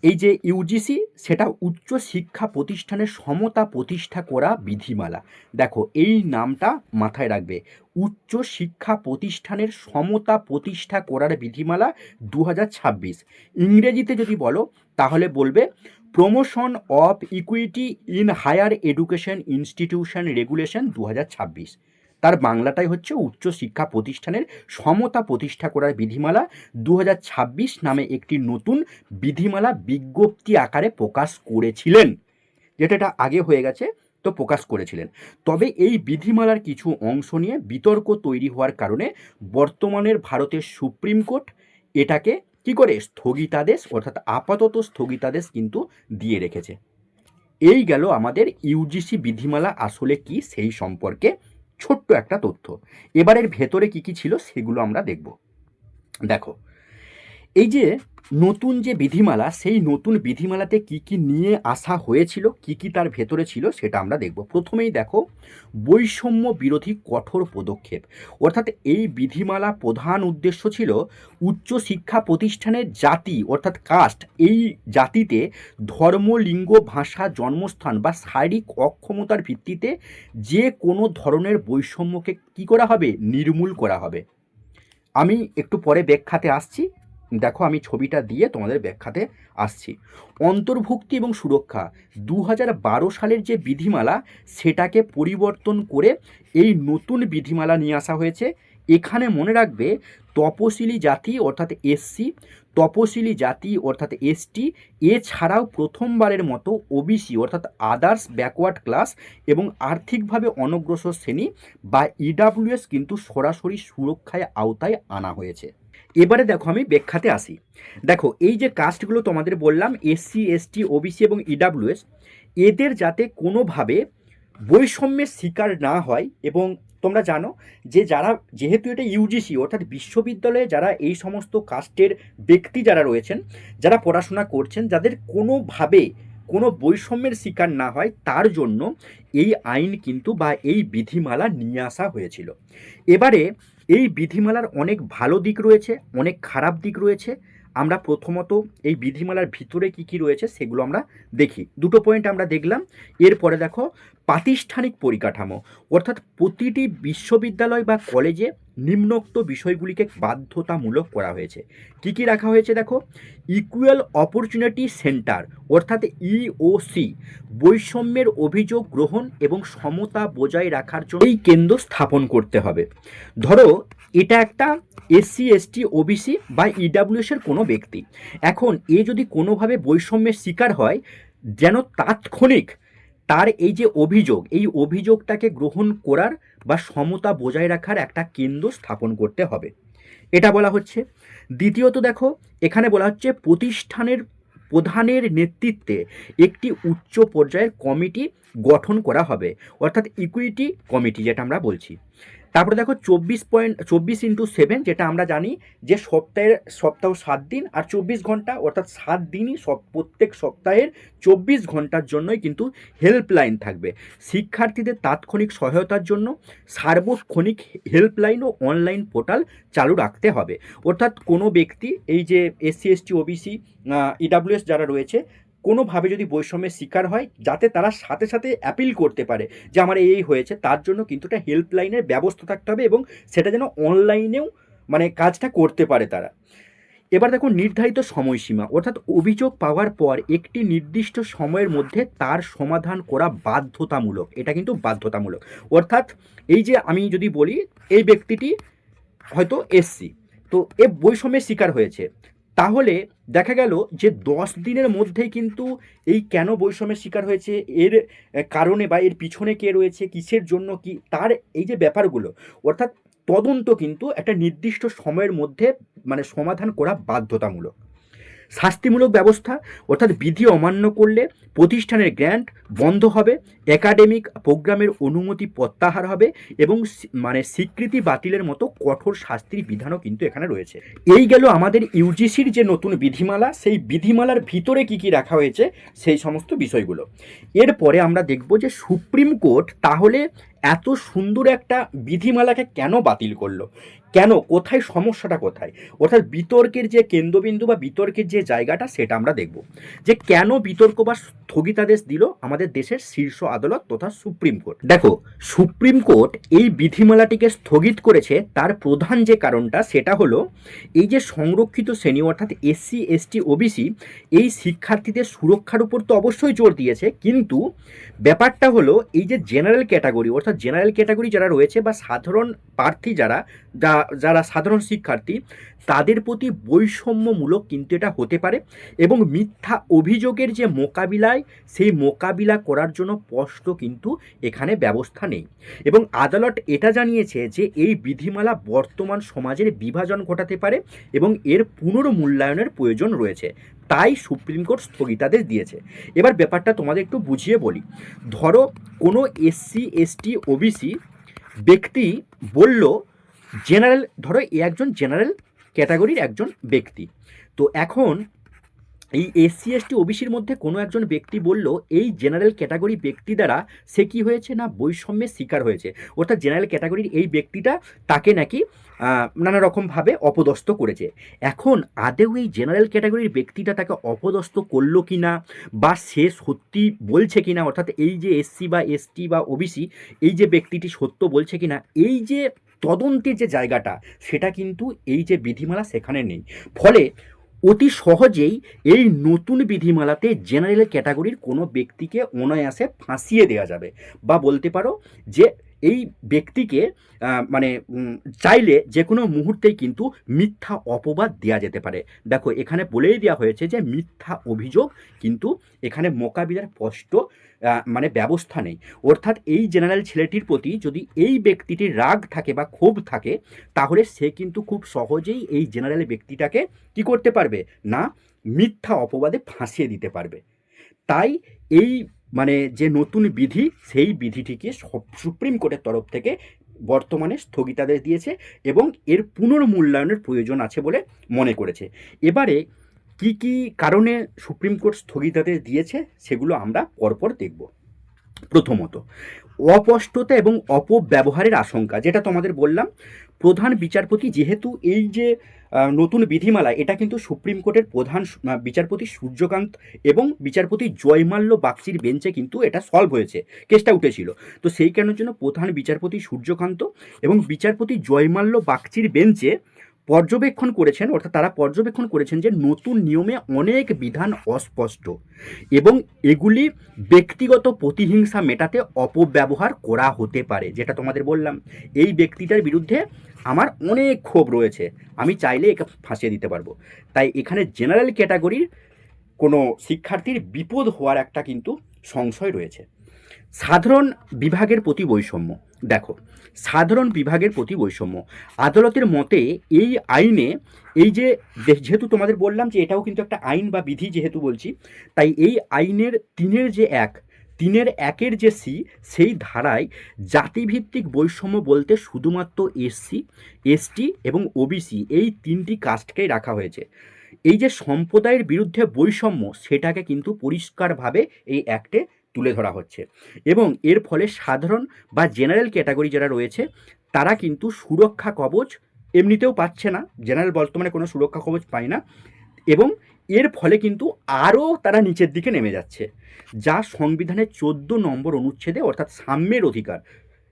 এই যে ইউজিসি সেটা উচ্চ শিক্ষা প্রতিষ্ঠানের সমতা প্রতিষ্ঠা করা বিধিমালা। দেখো, এই নামটা মাথায় রাখবে, উচ্চ শিক্ষা প্রতিষ্ঠানের সমতা প্রতিষ্ঠা করার বিধিমালা 2026। ইংরেজিতে যদি বলো তাহলে বলবে promotion of equity in higher education institution regulation 2026। তার বাংলাটাই হচ্ছে উচ্চ শিক্ষা প্রতিষ্ঠানের সমতা প্রতিষ্ঠা করার বিধিমালা 2026 নামে একটি নতুন বিধিমালা বিজ্ঞপ্তি আকারে প্রকাশ করেছিলেন, যেটা এটা আগে হয়ে গেছে, তো প্রকাশ করেছিলেন। তবে এই বিধিমালার কিছু অংশ নিয়ে বিতর্ক তৈরি হওয়ার কারণে বর্তমানের ভারতের সুপ্রিম কোর্ট এটাকে কি করে স্থগিতাদেশ, অর্থাৎ আপাতত স্থগিতাদেশ কিন্তু দিয়ে রেখেছে। এই গেল আমাদের ইউজিসি বিধিমালা আসলে কি সেই সম্পর্কে ছোট্ট একটা তথ্য। এবারের ভেতরে কি কি ছিল সেগুলো আমরা দেখব। দেখো, এই যে নতুন যে বিধিমালা, সেই নতুন বিধিমালাতে কি কি নিয়ে আসা হয়েছিল, কি কি তার ভেতরে ছিল সেটা আমরা দেখব। প্রথমেই দেখো, বৈষম্য বিরোধী কঠোর পদক্ষেপ, অর্থাৎ এই বিধিমালা প্রধান উদ্দেশ্য ছিল উচ্চ শিক্ষা প্রতিষ্ঠানের জাতি অর্থাৎ কাস্ট, এই জাতিতে ধর্ম, লিঙ্গ, ভাষা, জন্মস্থান বা শারীরিক অক্ষমতার ভিত্তিতে যে কোনো ধরনের বৈষম্যকে কি করা হবে, নির্মূল করা হবে। আমি একটু পরে ব্যাখ্যাতে আসছি, দেখো আমি ছবিটা দিয়ে তোমাদের ব্যাখ্যাতে আসছি। অন্তর্ভুক্তি এবং সুরক্ষা 2012 সালের যে বিধিমালা, সেটাকে পরিবর্তন করে এই নতুন বিধিমালা নিয়ে আসা হয়েছে। এখানে মনে রাখবে তপশিলি জাতি অর্থাৎ এসসি, তপশিলি জাতি অর্থাৎ এসটি, এছাড়াও প্রথমবারের মতো ওবিসি অর্থাৎ আদার্স ব্যাকওয়ার্ড ক্লাস এবং আর্থিকভাবে অনগ্রসর শ্রেণী বা ইডাব্লিউএস কিন্তু সরাসরি সুরক্ষায় আওতায় আনা হয়েছে। এবারে দেখো আমি ব্যাখ্যাতে আসি। দেখো, এই যে কাস্টগুলো তোমাদের বললাম, এসসি, এসটি, ওবিসি এবং ইডাব্লিউএস, এদের যাতে কোনোভাবে বৈষম্যের শিকার না হয়, এবং তোমরা জানো যে যারা, যেহেতু এটা ইউজিসি অর্থাৎ বিশ্ববিদ্যালয়ে যারা এই সমস্ত কাস্টের ব্যক্তি যারা রয়েছেন, যারা পড়াশোনা করছেন, যাদের কোনোভাবে কোনো বৈষম্যের শিকার না হয়, তার জন্য এই আইন কিন্তু বা এই বিধিমালা নিয়ে আসা হয়েছিল। এবারে এই বিধিমালার অনেক ভালো দিক রয়েছে, অনেক খারাপ দিক রয়েছে। আমরা প্রথমত এই বিধিমালার ভিতরে কি কি রয়েছে সেগুলো আমরা দেখি। দুটো পয়েন্ট আমরা দেখলাম। এরপরে দেখো, প্রাতিষ্ঠানিক পরিকাঠামো, অর্থাৎ প্রতিটি বিশ্ববিদ্যালয় বা কলেজে নিম্নোক্ত বিষয়গুলিকে বাধ্যতামূলক করা হয়েছে। কি কি রাখা হয়েছে দেখো, ইকুয়াল অপরচুনিটি সেন্টার অর্থাৎ ইওসি, বৈষম্যের অভিযোগ গ্রহণ এবং সমতা বজায় রাখার জন্য এই কেন্দ্র স্থাপন করতে হবে। ধরো এটা একটা এসসি, এসটি, ওবিসি বা ইডাব্লিউএস এর কোনো ব্যক্তি, এখন এ যদি কোনোভাবে বৈষম্যের শিকার হয়, যেন তাৎক্ষণিক তার এই যে অভিযোগ, এই অভিযোগটাকে গ্রহণ করার বা সমতা বজায় রাখার একটা কেন্দ্র স্থাপন করতে হবে, এটা বলা হচ্ছে। দ্বিতীয়ত দেখো, এখানে বলা হচ্ছে প্রতিষ্ঠানের প্রধানের নেতৃত্বে একটি উচ্চ পর্যায়ের কমিটি গঠন করা হবে, অর্থাৎ ইকুইটি কমিটি যেটা আমরা বলছি। তারপরে দেখো 24.24 × 7, যেটা আমরা জানি যে সপ্তাহ 7 দিন আর 24 ঘন্টা, অর্থাৎ 7 দিনই প্রত্যেক সপ্তাহের 24 ঘন্টার জন্যই কিন্তু হেল্পলাইন থাকবে। শিক্ষার্থীদের তাৎক্ষণিক সহায়তার জন্য সার্বক্ষণিক হেল্পলাইন ও অনলাইন পোর্টাল চালু রাখতে হবে। অর্থাৎ কোনো ব্যক্তি, এই যে SC ST OBC EWS যারা রয়েছে, কোনোভাবে যদি বৈষম্যের শিকার হয়, যাতে তারা সাথে সাথে অ্যাপিল করতে পারে যে আমার এই হয়েছে, তার জন্য কিন্তু একটা হেল্পলাইনের ব্যবস্থা থাকতে হবে এবং সেটা যেন অনলাইনেও মানে কাজটা করতে পারে তারা। এবার দেখো নির্ধারিত সময়সীমা, অর্থাৎ অভিযোগ পাওয়ার পর একটি নির্দিষ্ট সময়ের মধ্যে তার সমাধান করা বাধ্যতামূলক। এটা কিন্তু বাধ্যতামূলক। অর্থাৎ এই যে আমি যদি বলি এই ব্যক্তিটি হয়তো এসসি, তো এ বৈষম্যের শিকার হয়েছে, তাহলে দেখা গেল যে 10 দিনের মধ্যেই কিন্তু এই কেন বৈষম্যের শিকার হয়েছে, এর কারণে বা এর পিছনে কে রয়েছে, কিসের জন্য কি, তার এই যে ব্যাপারগুলো, অর্থাৎ তদন্ত কিন্তু একটা নির্দিষ্ট সময়ের মধ্যে মানে সমাধান করা বাধ্যতামূলক। শাস্তিমূলক ব্যবস্থা, অর্থাৎ বিধি অমান্য করলে প্রতিষ্ঠানের গ্র্যান্ট বন্ধ হবে, একাডেমিক প্রোগ্রামের অনুমতি প্রত্যাহার হবে এবং মানে স্বীকৃতি বাতিলের মতো কঠোর শাস্তির বিধানও কিন্তু এখানে রয়েছে। এই গেল আমাদের ইউজিসির যে নতুন বিধিমালা, সেই বিধিমালার ভিতরে কি কি রাখা হয়েছে সেই সমস্ত বিষয়গুলো। এরপরে আমরা দেখব যে সুপ্রিম কোর্ট তাহলে এত সুন্দর একটা বিধিমালাকে কেন বাতিল করলো, কেন, কোথায় সমস্যাটা কোথায়, অর্থাৎ বিতর্কের যে কেন্দ্রবিন্দু বা বিতর্কের যে জায়গাটা সেটা আমরা দেখব যে কেন বিতর্ক বা স্থগিতাদেশ দিল আমাদের দেশের শীর্ষ আদালত তথা সুপ্রিম কোর্ট। দেখো, সুপ্রিম কোর্ট এই বিধিমালাটিকে স্থগিত করেছে তার প্রধান যে কারণটা সেটা হলো এই যে সংরক্ষিত শ্রেণী অর্থাৎ SC ST OBC এই শিক্ষার্থীদের সুরক্ষার উপর তো অবশ্যই জোর দিয়েছে, কিন্তু ব্যাপারটা হলো এই যে জেনারেল ক্যাটাগরি, অর্থাৎ জেনারেল ক্যাটাগরি যারা রয়েছে বা সাধারণ প্রার্থী যারা সাধারণ শিক্ষার্থী, তাদের প্রতি বৈষম্যমূলক কিন্তু এটা হতে পারে এবং মিথ্যা অভিযোগের যে মোকাবিলায় সেই মোকাবিলা করার জন্য স্পষ্ট কিন্তু এখানে ব্যবস্থা নেই। এবং আদালত এটা জানিয়েছে যে এই বিধিমালা বর্তমান সমাজের বিভাজন ঘটাতে পারে এবং এর পুনর্মূল্যায়নের প্রয়োজন রয়েছে, তাই সুপ্রিম কোর্ট স্থগিতাদেশ দিয়েছে। এবার ব্যাপারটা তোমাদের একটু বুঝিয়ে বলি। ধরো কোনো SC ST OBC ব্যক্তি বলল, জেনারেল, ধরো এ একজন জেনারেল ক্যাটাগরির একজন ব্যক্তি, তো এখন এই SC ST OBCর মধ্যে কোনো একজন ব্যক্তি বলল এই জেনারেল ক্যাটাগরি ব্যক্তি দ্বারা সে কি হয়েছে না বৈষম্যের শিকার হয়েছে, অর্থাৎ জেনারেল ক্যাটাগরির এই ব্যক্তিটা তাকে নাকি নানা রকমভাবে অপদস্থ করেছে। এখন আদেও এই জেনারেল ক্যাটাগরির ব্যক্তিটা তাকে অপদস্থ করলো কি না বা সে সত্যি বলছে কি না, অর্থাৎ এই যে SC বা ST বা OBC এই যে ব্যক্তিটি সত্য বলছে কি না, এই যে তদন্তের যে জায়গাটা সেটা কিন্তু এই যে বিধিমালা সেখানে নেই। ফলে অতি সহজেই এই নতুন বিধিমালাতে জেনারেল ক্যাটাগরির কোনো ব্যক্তিকে অনায়াসে ফাঁসিয়ে দেওয়া যাবে, বা বলতে পারো যে এই ব্যক্তিকে মানে চাইলে যে কোনো মুহূর্তেই কিন্তু মিথ্যা অপবাদ দেওয়া যেতে পারে। দেখো এখানে বলেই দেওয়া হয়েছে যে মিথ্যা অভিযোগ কিন্তু এখানে মোকাবিলার স্পষ্ট মানে ব্যবস্থা নেই। অর্থাৎ এই জেনারেল ছেলেটির প্রতি যদি এই ব্যক্তিটির রাগ থাকে বা ক্ষোভ থাকে, তাহলে সে কিন্তু খুব সহজেই এই জেনারেল ব্যক্তিটাকে কি করতে পারবে না মিথ্যা অপবাদে ফাঁসিয়ে দিতে পারবে। তাই এই মানে যে নতুন বিধি সেই বিধিটিকে সুপ্রিম কোর্টের তরফ থেকে বর্তমানে স্থগিতাদেশ দিয়েছে এবং এর পুনর্মূল্যায়নের প্রয়োজন আছে বলে মনে করেছে। এবারে কি কি কারণে সুপ্রিম কোর্ট স্থগিতাদেশ দিয়েছে সেগুলো আমরা পরপর দেখব। প্রথমত, অস্পষ্টতা এবং অপব্যবহারের আশঙ্কা, যেটা তোমাদের বললাম। প্রধান বিচারপতি, যেহেতু এই যে নতুন বিধিমালা এটা কিন্তু সুপ্রিম কোর্টের প্রধান বিচারপতি সূর্যকান্ত এবং বিচারপতি জয়মাল্য বাগচির বেঞ্চে কিন্তু এটা সলভ হয়েছে, কেসটা উঠেছিল। তো সেই কারণের জন্য প্রধান বিচারপতি সূর্যকান্ত এবং বিচারপতি জয়মাল্য বাগচির বেঞ্চে পর্যবেক্ষণ করেছেন, অর্থাৎ তারা পর্যবেক্ষণ করেছেন যে নতুন নিয়মে অনেক বিধান অস্পষ্ট এবং এগুলি ব্যক্তিগত প্রতিহিংসা মেটাতে অপব্যবহার করা হতে পারে। যেটা তোমাদের বললাম, এই ব্যক্তিটার বিরুদ্ধে আমার অনেক ক্ষোভ রয়েছে, আমি চাইলে একে ফাঁসিয়ে দিতে পারবো। তাই এখানে জেনারেল ক্যাটাগরির কোনো শিক্ষার্থীর বিপদ হওয়ার একটা কিন্তু সংশয় রয়েছে। সাধারণ বিভাগের প্রতি বৈষম্য। দেখো, সাধারণ বিভাগের প্রতি বৈষম্য আদালতের মতে এই আইনে এই যে যেহেতু তোমাদের বললাম যে এটাও কিন্তু একটা আইন বা বিধি যেহেতু বলছি, তাই এই আইনের 3-1 যে সি, সেই ধারায় জাতিভিত্তিক বৈষম্য বলতে শুধুমাত্র এসসি, এসটি এবং ওবিসি এই 3টি কাস্টকেই রাখা হয়েছে। এই যে সম্প্রদায়ের বিরুদ্ধে বৈষম্য সেটাকে কিন্তু পরিষ্কারভাবে এই অ্যাক্টে তুলে ধরা হচ্ছে, এবং এর ফলে সাধারণ বা জেনারেল ক্যাটাগরি যারা রয়েছে তারা কিন্তু সুরক্ষা কবচ এমনিতেও পাচ্ছে না, জেনারেল বর্তমানে কোনো সুরক্ষা কবচ পায় না, এবং এর ফলে কিন্তু আরও তারা নিচের দিকে নেমে যাচ্ছে, যা সংবিধানের 14 নম্বর অনুচ্ছেদে অর্থাৎ সাম্যের অধিকার,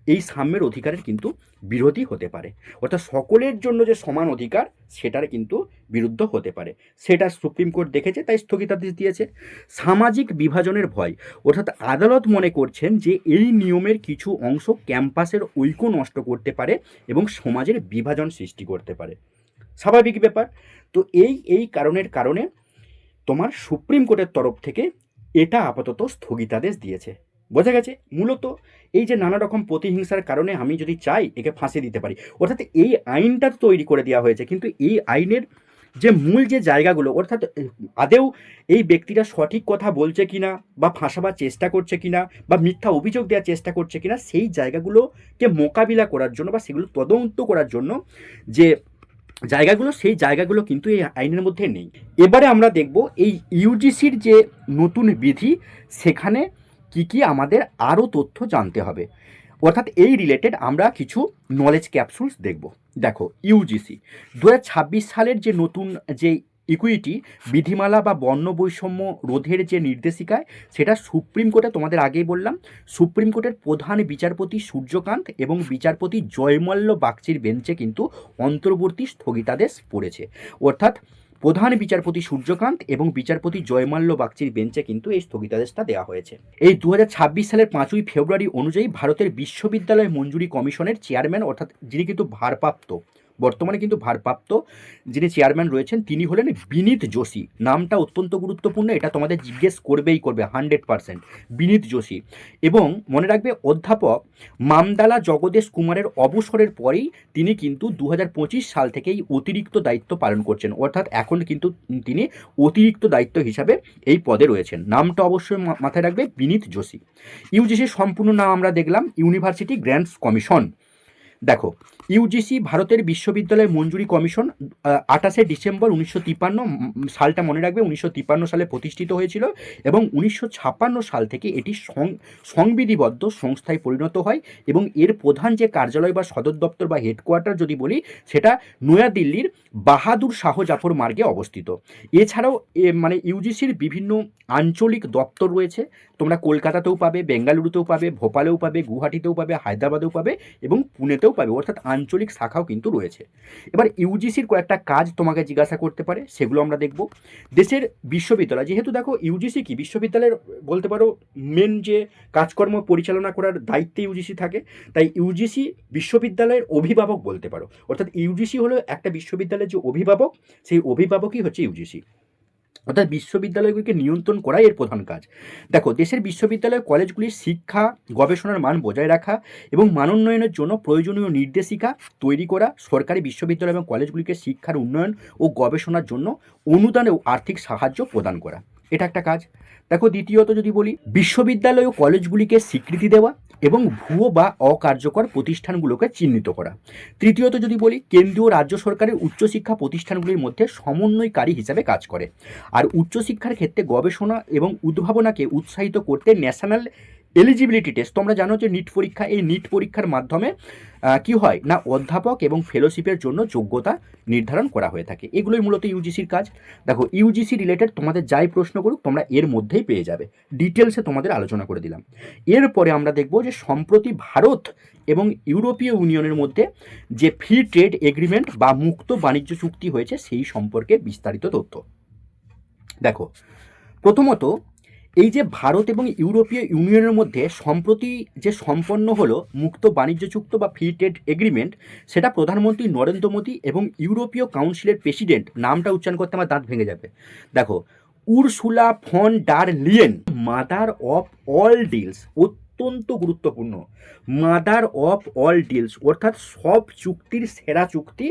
এই সাম্যের অধিকারের কিন্তু বিরোধী হতে পারে, অর্থাৎ সকলের জন্য যে সমান অধিকার সেটার কিন্তু বিরুদ্ধ হতে পারে। সেটা সুপ্রিম কোর্ট দেখেছে, তাই স্থগিতাদেশ দিয়েছে। সামাজিক বিভাজনের ভয়, অর্থাৎ আদালত মনে করছেন যে এই নিয়মের কিছু অংশ ক্যাম্পাসের ঐক্য নষ্ট করতে পারে এবং সমাজের বিভাজন সৃষ্টি করতে পারে। স্বাভাবিক ব্যাপার। তো এই কারণে তোমার সুপ্রিম কোর্টের তরফ থেকে এটা আপাতত স্থগিতাদেশ দিয়েছে। বোঝা গেছে? মূলত এই যে নানা রকম প্রতিহিংসার কারণে আমি যদি চাই একে ফাঁসি দিতে পারি, অর্থাৎ এই আইনটা তৈরি করে দেওয়া হয়েছে, কিন্তু এই আইনের যে মূল যে জায়গাগুলো, অর্থাৎ আদেও এই ব্যক্তিরা সঠিক কথা বলছে কিনা বা ফাঁসাবার চেষ্টা করছে কিনা বা মিথ্যা অভিযোগ দেওয়ার চেষ্টা করছে কিনা, সেই জায়গাগুলোকে মোকাবিলা করার জন্য বা সেগুলো তদন্ত করার জন্য যে সেই জায়গাগুলো কিন্তু এই আইনের মধ্যে নেই। এবারে আমরা দেখব এই ইউজিসির যে নতুন বিধি, সেখানে কি আমাদের আরও তথ্য জানতে হবে, অর্থাৎ এই রিলেটেড আমরা কিছু নলেজ ক্যাপসুলস দেখব। দেখো, ইউজিসি 2026 সালের যে নতুন যে ইকুইটি বিধিমালা বা বর্ণ বৈষম্য রোধের যে নির্দেশিকায়, সেটা সুপ্রিম কোর্টে, তোমাদের আগেই বললাম, সুপ্রিম কোর্টের প্রধান বিচারপতি সূর্যকান্ত এবং বিচারপতি জয়মাল্য বাগচির বেঞ্চে কিন্তু অন্তর্বর্তী স্থগিতাদেশ পড়েছে, অর্থাৎ প্রধান বিচারপতি সূর্যকান্ত এবং বিচারপতি জয়মাল্য বাগচির বেঞ্চে কিন্তু এই স্থগিতাদেশটা দেওয়া হয়েছে। এই 2026 সালের 5ই ফেব্রুয়ারি অনুযায়ী ভারতের বিশ্ববিদ্যালয় মঞ্জুরি কমিশনের চেয়ারম্যান, অর্থাৎ যিনি কিন্তু বর্তমানে কিন্তু ভারপ্রাপ্ত যিনি চেয়ারম্যান রয়েছেন, তিনি হলেন বিনীত যোশী। নামটা অত্যন্ত গুরুত্বপূর্ণ, এটা তোমাদের জিজ্ঞেস করবেই করবে 100%। বিনীত যোশী, এবং মনে রাখবে অধ্যাপক মামদালা জগদেশ কুমারের অবসরের পরেই তিনি কিন্তু 2025 সাল থেকেই অতিরিক্ত দায়িত্ব পালন করছেন, অর্থাৎ এখন কিন্তু তিনি অতিরিক্ত দায়িত্ব হিসাবে এই পদে রয়েছেন। নামটা অবশ্যই মাথায় রাখবে, বিনীত যোশী। ইউজিসির সম্পূর্ণ নাম আমরা দেখলাম, ইউনিভার্সিটি গ্র্যান্টস কমিশন। দেখো, ইউজিসি ভারতের বিশ্ববিদ্যালয় মঞ্জুরি কমিশন 28শে ডিসেম্বর 1953, সালটা মনে রাখবে, 1953 সালে প্রতিষ্ঠিত হয়েছিল, এবং 1956 সাল থেকে এটি সংবিধিবদ্ধ সংস্থায় পরিণত হয়, এবং এর প্রধান যে কার্যালয় বা সদর দপ্তর বা হেডকোয়ার্টার যদি বলি, সেটা নয়াদিল্লির বাহাদুর শাহ জাফর মার্গে অবস্থিত। এছাড়াও মানে ইউজিসির বিভিন্ন আঞ্চলিক দপ্তর রয়েছে, তোমরা কলকাতাতেও পাবে, বেঙ্গালুরুতেও পাবে, ভোপালেও পাবে, গুয়াহাটিতেও পাবে, হায়দ্রাবাদেও পাবে এবং পুনেতেও পাবে, অর্থাৎ আঞ্চলিক শাখাও কিন্তু রয়েছে। এবার ইউজিসির কয়েকটা কাজ তোমাকে জিজ্ঞাসা করতে পারে, সেগুলো আমরা দেখব। দেশের বিশ্ববিদ্যালয়, যেহেতু দেখো ইউজিসি কি বিশ্ববিদ্যালয়ের বলতে পারো মেন যে কাজকর্ম পরিচালনা করার দায়িত্বে ইউজিসি থাকে, তাই ইউজিসি বিশ্ববিদ্যালয়ের অভিভাবক বলতে পারো, অর্থাৎ ইউজিসি হলো একটা বিশ্ববিদ্যালয়ের যে অভিভাবক, সেই অভিভাবকই হচ্ছে ইউজিসি, অর্থাৎ বিশ্ববিদ্যালয়গুলিকে নিয়ন্ত্রণ করাই এর প্রধান কাজ। দেখো, দেশের বিশ্ববিদ্যালয় কলেজগুলির শিক্ষা গবেষণার মান বজায় রাখা এবং মানোন্নয়নের জন্য প্রয়োজনীয় নির্দেশিকা তৈরি করা, সরকারি বিশ্ববিদ্যালয় এবং কলেজগুলিকে শিক্ষার উন্নয়ন ও গবেষণার জন্য অনুদান ও আর্থিক সাহায্য প্রদান করা, এটা একটা কাজ। দেখো, দ্বিতীয়ত যদি বলি, বিশ্ববিদ্যালয় ও কলেজগুলিকে স্বীকৃতি দেওয়া এবং ভুয়ো বা অকার্যকর প্রতিষ্ঠানগুলোকে চিহ্নিত করা। তৃতীয়ত যদি বলি, কেন্দ্রীয় রাজ্য সরকারের উচ্চশিক্ষা প্রতিষ্ঠানগুলির মধ্যে সমন্বয়কারী হিসাবে কাজ করে। আর উচ্চশিক্ষার ক্ষেত্রে গবেষণা এবং উদ্ভাবনাকে উৎসাহিত করতে ন্যাশনাল এলিজিবিলিটি টেস্ট, তোমরা জানো যে নিট পরীক্ষা, এই নিট পরীক্ষার মাধ্যমে কি হয় না, অধ্যাপক এবং ফেলোশিপের জন্য যোগ্যতা নির্ধারণ করা হয়ে থাকে। এগুলোই মূলত ইউজিসির কাজ। দেখো, ইউজিসি রিলেটেড তোমাদের যাই প্রশ্ন করুক তোমরা এর মধ্যেই পেয়ে যাবে, ডিটেলসে তোমাদের আলোচনা করে দিলাম। এরপরে আমরা দেখব যে সম্প্রতি ভারত এবং ইউরোপীয় ইউনিয়নের মধ্যে যে ফ্রি ট্রেড এগ্রিমেন্ট বা মুক্ত বাণিজ্য চুক্তি হয়েছে সেই সম্পর্কে বিস্তারিত তথ্য। দেখো, প্রথমত এই যে ভারত এবং ইউরোপীয় ইউনিয়নের মধ্যে সম্প্রতি যে সম্পন্ন হলো মুক্ত বাণিজ্য চুক্তি বা ফ্রি ট্রেড এগ্রিমেন্ট, সেটা প্রধানমন্ত্রী নরেন্দ্র মোদী এবং ইউরোপীয় কাউন্সিলের প্রেসিডেন্ট, নামটা উচ্চারণ করতে আমার দাঁত ভেঙে যাবে, দেখো, Ursula von der Leyen, mother of all deals, অত্যন্ত গুরুত্বপূর্ণ, মাদার অফ অল ডিলস, অর্থাৎ সব চুক্তির সেরা চুক্তি।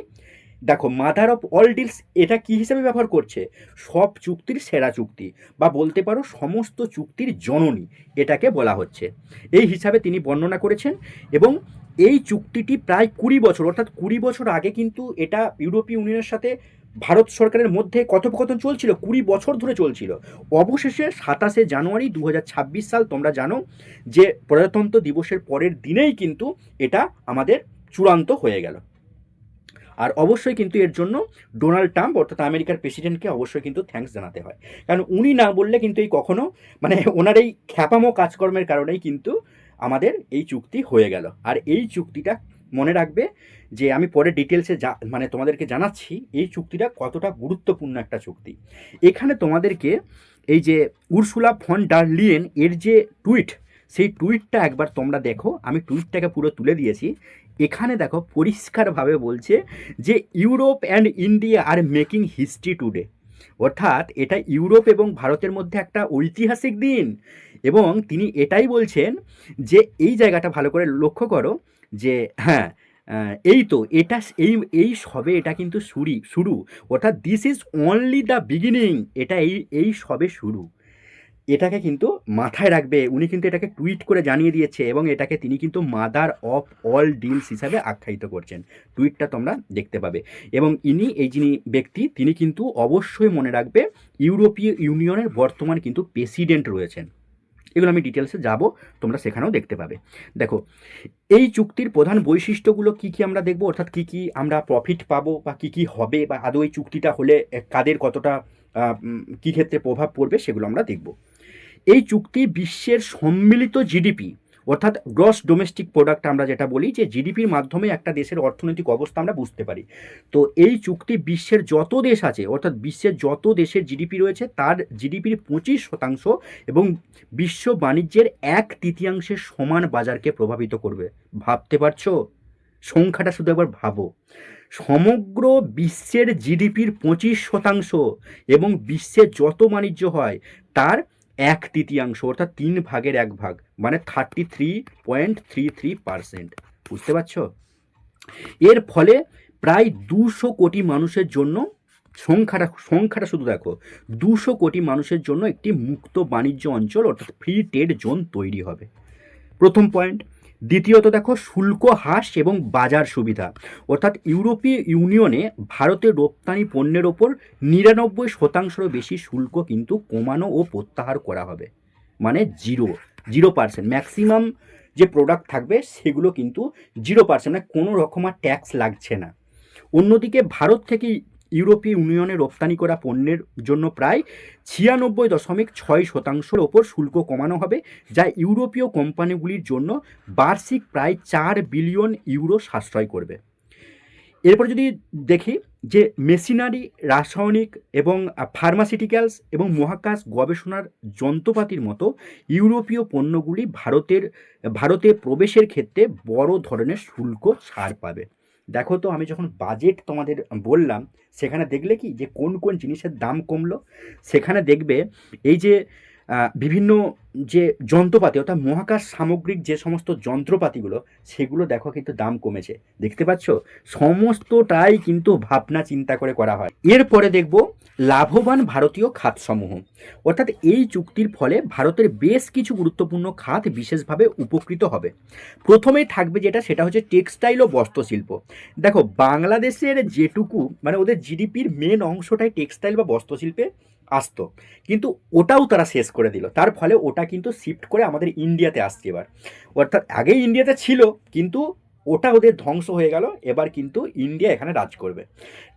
দেখো, মাদার অফ অল ডিলস এটা কি হিসেবে ব্যবহার করছে? সব চুক্তির সেরা চুক্তি, বা বলতে পারো সমস্ত চুক্তির জননী এটাকে বলা হচ্ছে, এই হিসাবে তিনি বর্ণনা করেছেন। এবং এই চুক্তিটি প্রায় 20 বছর, অর্থাৎ 20 বছর আগে কিন্তু এটা ইউরোপীয় ইউনিয়নের সাথে ভারত সরকারের মধ্যে কথোপকথন চলছিল, 20 বছর ধরে চলছিল। অবশেষে 27 জানুয়ারি 2026 সাল, তোমরা জানো যে প্রজাতন্ত্র দিবসের পরের দিনেই কিন্তু এটা আমাদের চূড়ান্ত হয়ে গেল। আর অবশ্যই কিন্তু এর জন্য ডোনাল্ড ট্রাম্প অর্থাৎ আমেরিকার প্রেসিডেন্টকে অবশ্যই কিন্তু থ্যাঙ্কস জানাতে হয়, কারণ উনি না বললে কিন্তু এই কখনো, মানে ওনার এই খ্যাপামো কাজকর্মের কারণেই কিন্তু আমাদের এই চুক্তি হয়ে গেল। আর এই চুক্তিটা মনে রাখবে যে আমি পরে ডিটেলসে মানে তোমাদেরকে জানাচ্ছি এই চুক্তিটা কতটা গুরুত্বপূর্ণ একটা চুক্তি। এখানে তোমাদেরকে এই যে উর্সুলা ফন ডার লিয়েন এর যে টুইট, সেই টুইটটা একবার তোমরা দেখো। আমি টুইটটাকে পুরো তুলে দিয়েছি। এখানে দেখো পরিষ্কারভাবে বলছে যে Europe and India are making history today, অর্থাৎ এটা ইউরোপ এবং ভারতের মধ্যে একটা ঐতিহাসিক দিন। এবং তিনি এটাই বলছেন যে এই জায়গাটা ভালো করে লক্ষ্য করো যে হ্যাঁ, এই তো এটা এই সবে এটা কিন্তু শুরু, অর্থাৎ this is only the beginning, এটা এই সবে শুরু। এটাকে কিন্তু মাথায় রাখবে। উনি কিন্তু এটাকে টুইট করে জানিয়ে দিয়েছে এবং এটাকে তিনি কিন্তু মাদার অফ অল ডিলস হিসাবে আখ্যায়িত করছেন। টুইটটা তোমরা দেখতে পাবে। এবং এই যিনি ব্যক্তি, তিনি কিন্তু অবশ্যই মনে রাখবে ইউরোপীয় ইউনিয়নের বর্তমান কিন্তু প্রেসিডেন্ট রয়েছেন। এগুলো আমি ডিটেলসে যাব, তোমরা সেখানেও দেখতে পাবে। দেখো, এই চুক্তির প্রধান বৈশিষ্ট্যগুলো কি কি আমরা দেখব, অর্থাৎ কি কি আমরা প্রফিট পাবো বা কি কি হবে, বা আদৌ এই চুক্তিটা হলে কাদের কতটা কী ক্ষেত্রে প্রভাব পড়বে, সেগুলো আমরা দেখব। এই চুক্তি বিশ্বের সম্মিলিত জিডিপি, অর্থাৎ গ্রস ডোমেস্টিক প্রোডাক্ট আমরা যেটা বলি, যে জিডিপির মাধ্যমে একটা দেশের অর্থনৈতিক অবস্থা আমরা বুঝতে পারি। তো এই চুক্তি বিশ্বের যত দেশ আছে, অর্থাৎ বিশ্বের যত দেশের জিডিপি রয়েছে তার জিডিপির 25% এবং বিশ্ব বাণিজ্যের 1/3 সমান বাজারকে প্রভাবিত করবে। ভাবতে পারছো? সংখ্যাটা শুধু একবার ভাবো। সমগ্র বিশ্বের জিডিপির 25% এবং বিশ্বের যত বাণিজ্য হয় তার 1/3, অর্থাৎ 1/3, মানে 33.33%। বুঝতে পারছো? এর ফলে প্রায় 200 কোটি মানুষের জন্য, সংখ্যাটা শুধু দেখো, 200 কোটি মানুষের জন্য একটি মুক্ত বাণিজ্য অঞ্চল অর্থাৎ ফ্রি ট্রেড জোন তৈরি হবে। প্রথম পয়েন্ট। দ্বিতীয়ত দেখো, শুল্ক হ্রাস এবং বাজার সুবিধা, অর্থাৎ ইউরোপীয় ইউনিয়নে ভারতের রপ্তানি পণ্যের ওপর 99% বেশি শুল্ক কিন্তু কমানো ও প্রত্যাহার করা হবে, মানে 0%। ম্যাক্সিমাম যে প্রোডাক্ট থাকবে সেগুলো কিন্তু 0%, মানে কোনো রকম আর ট্যাক্স লাগছে না। অন্যদিকে ভারত থেকে ইউরোপীয় ইউনিয়নে রপ্তানি করা পণ্যের জন্য প্রায় 96.6% ওপর শুল্ক কমানো হবে, যা ইউরোপীয় কোম্পানিগুলির জন্য বার্ষিক প্রায় 4 বিলিয়ন ইউরো সাশ্রয় করবে। এরপর যদি দেখি যে মেশিনারি, রাসায়নিক এবং ফার্মাসিউটিক্যালস এবং মহাকাশ গবেষণার যন্ত্রপাতির মতো ইউরোপীয় পণ্যগুলি ভারতে প্রবেশের ক্ষেত্রে বড় ধরনের শুল্ক ছাড় পাবে। দেখো তো, আমি যখন বাজেট তোমাদের বললাম সেখানে দেখলে কি যে কোন কোন জিনিসের দাম কমলো। সেখানে দেখবে এই যে বিভিন্ন যে যন্ত্রপাতি, অর্থাৎ মহাকাশ সামগ্রিক যে সমস্ত যন্ত্রপাতিগুলো, সেগুলো দেখো কিন্তু দাম কমেছে। দেখতে পাচ্ছ? সমস্তটাই কিন্তু ভাবনা চিন্তা করে করা হয়। এরপরে দেখব লাভবান ভারতীয় খাতসমূহ, অর্থাৎ এই চুক্তির ফলে ভারতের বেশ কিছু গুরুত্বপূর্ণ খাত বিশেষভাবে উপকৃত হবে। প্রথমেই থাকবে যেটা, সেটা হচ্ছে টেক্সটাইল ও বস্ত্রশিল্প। দেখো, বাংলাদেশের যেটুকু, মানে ওদের জিডিপির মেন অংশটাই টেক্সটাইল বা বস্ত্রশিল্পে আসতো, কিন্তু ওটাও তারা শেষ করে দিল। তার ফলে ওটা কিন্তু শিফট করে আমাদের ইন্ডিয়াতে আসছে এবার। অর্থাৎ আগেই ইন্ডিয়াতে ছিল, কিন্তু ওটা ওদের ধ্বংস হয়ে গেল, এবার কিন্তু ইন্ডিয়া এখানে রাজ করবে।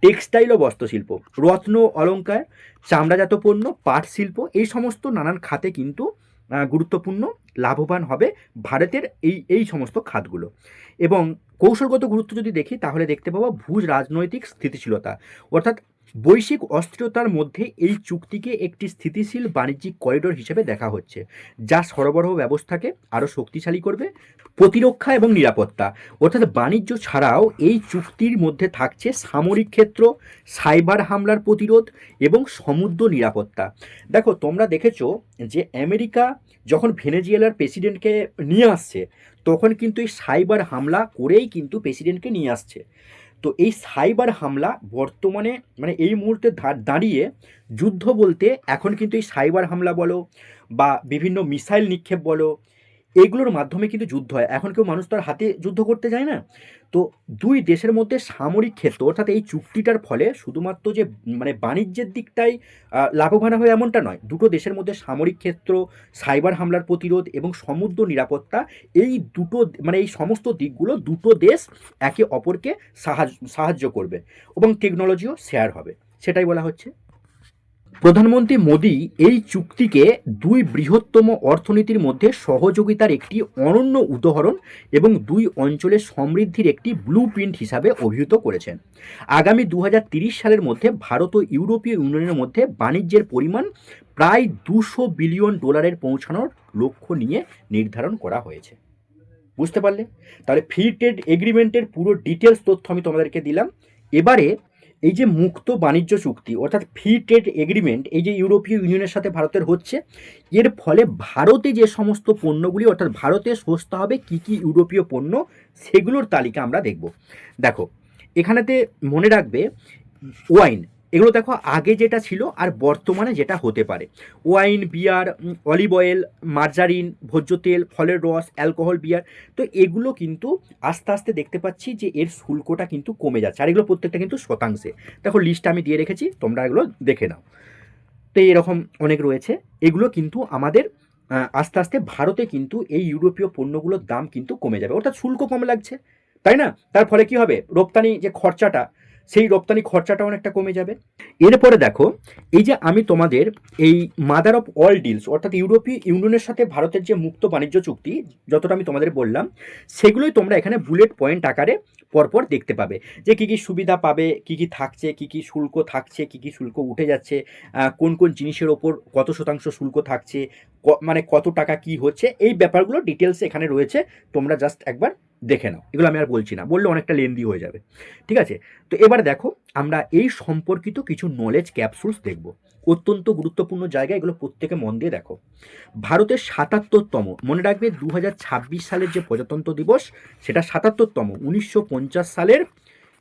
টেক্সটাইল ও বস্ত্রশিল্প, রত্ন অলঙ্কার, চামড়াজাত পণ্য, পাট শিল্প, এই সমস্ত নানান খাতে কিন্তু গুরুত্বপূর্ণ লাভবান হবে ভারতের এই সমস্ত খাতগুলো। এবং কৌশলগত গুরুত্ব যদি দেখি তাহলে দেখতে পাবো ভূ রাজনৈতিক স্থিতিশীলতা, অর্থাৎ বৈশ্বিক অস্থিরতার মধ্যে এই চুক্তিকে একটি স্থিতিশীল বাণিজ্যিক করিডোর হিসেবে দেখা হচ্ছে, যা সরবরাহ ব্যবস্থাকে আরও শক্তিশালী করবে, প্রতিরক্ষা এবং নিরাপত্তা অর্থাৎ বাণিজ্য ছাড়াও এই চুক্তির মধ্যে থাকছে সামরিক ক্ষেত্র, সাইবার হামলার প্রতিরোধ এবং সমুদ্র নিরাপত্তা। দেখো, তোমরা দেখেছো যে আমেরিকা যখন ভেনেজুয়েলার প্রেসিডেন্টকে নিয়ে আসছে, তখন কিন্তু এই সাইবার হামলা করেই কিন্তু প্রেসিডেন্টকে নিয়ে আসছে। তো এই সাইবার হামলা বর্তমানে মানে এই মুহূর্তে দাঁড়িয়ে যুদ্ধ বলতে এখন কিন্তু এই সাইবার হামলা বলো বা বিভিন্ন মিসাইল নিক্ষেপ বলো, এগুলোর মাধ্যমে কিন্তু যুদ্ধ হয়। এখন কেউ মানুষ তার হাতে যুদ্ধ করতে যায় না। তো দুই দেশের মধ্যে সামরিক ক্ষেত্র অর্থাৎ এই চুক্তিটার ফলে শুধুমাত্র যে মানে বাণিজ্যের দিকটাই লাভবান হয় এমনটা নয়, দুটো দেশের মধ্যে সামরিক ক্ষেত্র, সাইবার হামলার প্রতিরোধ এবং সমুদ্র নিরাপত্তা, এই দুটো মানে এই সমস্ত দিকগুলো দুটো দেশ একে অপরকে সাহায্য করবে এবং টেকনোলজিও শেয়ার হবে, সেটাই বলা হচ্ছে। প্রধানমন্ত্রী মোদী এই চুক্তিকে দুই বৃহত্তম অর্থনীতির মধ্যে সহযোগিতার একটি অনন্য উদাহরণ এবং দুই অঞ্চলের সমৃদ্ধির একটি ব্লু প্রিন্ট হিসাবে অভিহিত করেছেন। আগামী 2030 সালের মধ্যে ভারত ও ইউরোপীয় ইউনিয়নের মধ্যে বাণিজ্যের পরিমাণ প্রায় $200 বিলিয়ন পৌঁছানোর লক্ষ্য নিয়ে নির্ধারণ করা হয়েছে। বুঝতে পারলে? তাহলে ফ্রি ট্রেড এগ্রিমেন্টের পুরো ডিটেলস তথ্য আমি তোমাদেরকে দিলাম। এবারে এই যে মুক্ত বাণিজ্য চুক্তি অর্থাৎ ফ্রি ট্রেড এগ্রিমেন্ট এই যে ইউরোপীয় ইউনিয়নের সাথে ভারতের হচ্ছে, এর ফলে ভারতে যে সমস্ত পণ্যগুলি অর্থাৎ ভারতে সস্তা হবে কী কী ইউরোপীয় পণ্য, সেগুলোর তালিকা আমরা দেখব। দেখো, এখানেতে মনে রাখবে ওয়াইন, এগুলো দেখো আগে যেটা ছিল আর বর্তমানে যেটা হতে পারে। ওয়াইন, বিয়ার, অলিভ অয়েল, মার্জারিন, ভোজ্য তেল, ফলের রস, অ্যালকোহল, বিয়ার, তো এগুলো কিন্তু আস্তে আস্তে দেখতে পাচ্ছি যে এর শুল্কটা কিন্তু কমে যাচ্ছে, আর এগুলো প্রত্যেকটা কিন্তু শতাংশে। দেখো লিস্টটা আমি দিয়ে রেখেছি, তোমরা এগুলো দেখে নাও। তো এরকম অনেক রয়েছে, এগুলো কিন্তু আমাদের আস্তে আস্তে ভারতে কিন্তু এই ইউরোপীয় পণ্যগুলোর দাম কিন্তু কমে যাবে, অর্থাৎ শুল্ক কম লাগছে, তাই না? তার ফলে কি হবে, রপ্তানি যে খরচাটা, সেই রপ্তানি খরচাটা অনেকটা কমে যাবে। এরপরে দেখো, এই যে আমি তোমাদের এই মাদার অফ অল ডিলস অর্থাৎ ইউরোপীয় ইউনিয়নের সাথে ভারতের যে মুক্ত বাণিজ্য চুক্তি যতটা আমি তোমাদের বললাম, সেগুলোই তোমরা এখানে বুলেট পয়েন্ট আকারে পরপর দেখতে পাবে যে কী কী সুবিধা পাবে, কী কী থাকছে, কী কী শুল্ক থাকছে, কী কী শুল্ক উঠে যাচ্ছে, কোন কোন জিনিসের ওপর কত শতাংশ শুল্ক থাকছে, মানে কত টাকা কি হচ্ছে, এই ব্যাপারগুলো ডিটেলসে এখানে রয়েছে। তোমরা জাস্ট একবার দেখে নাও, এগুলো আমি আর বলছি না, বললে অনেকটা লেন্দি হয়ে যাবে। ঠিক আছে? তো এবার দেখো, আমরা এই সম্পর্কিত কিছু নলেজ ক্যাপসুলস দেখব, অত্যন্ত গুরুত্বপূর্ণ জায়গা, এগুলো প্রত্যেকে মন দিয়ে দেখো। ভারতের ৭৭তম, মনে রাখবে 2026 সালের যে প্রজাতন্ত্র দিবস, সেটা ৭৭তম। 1950 সালের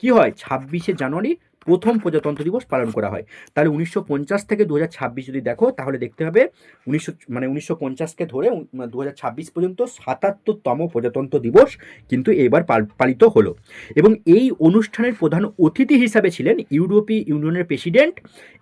কি হয়, 26শে জানুয়ারি প্রথম প্রজাতন্ত্র দিবস পালন করা হয়। তাহলে 1950 থেকে 2026 যদি দেখো, তাহলে দেখতে হবে 1950কে ধরে 2026 পর্যন্ত 77তম প্রজাতন্ত্র দিবস কিন্তু এবার পালিত হলো। এবং এই অনুষ্ঠানের প্রধান অতিথি হিসাবে ছিলেন ইউরোপীয় ইউনিয়নের president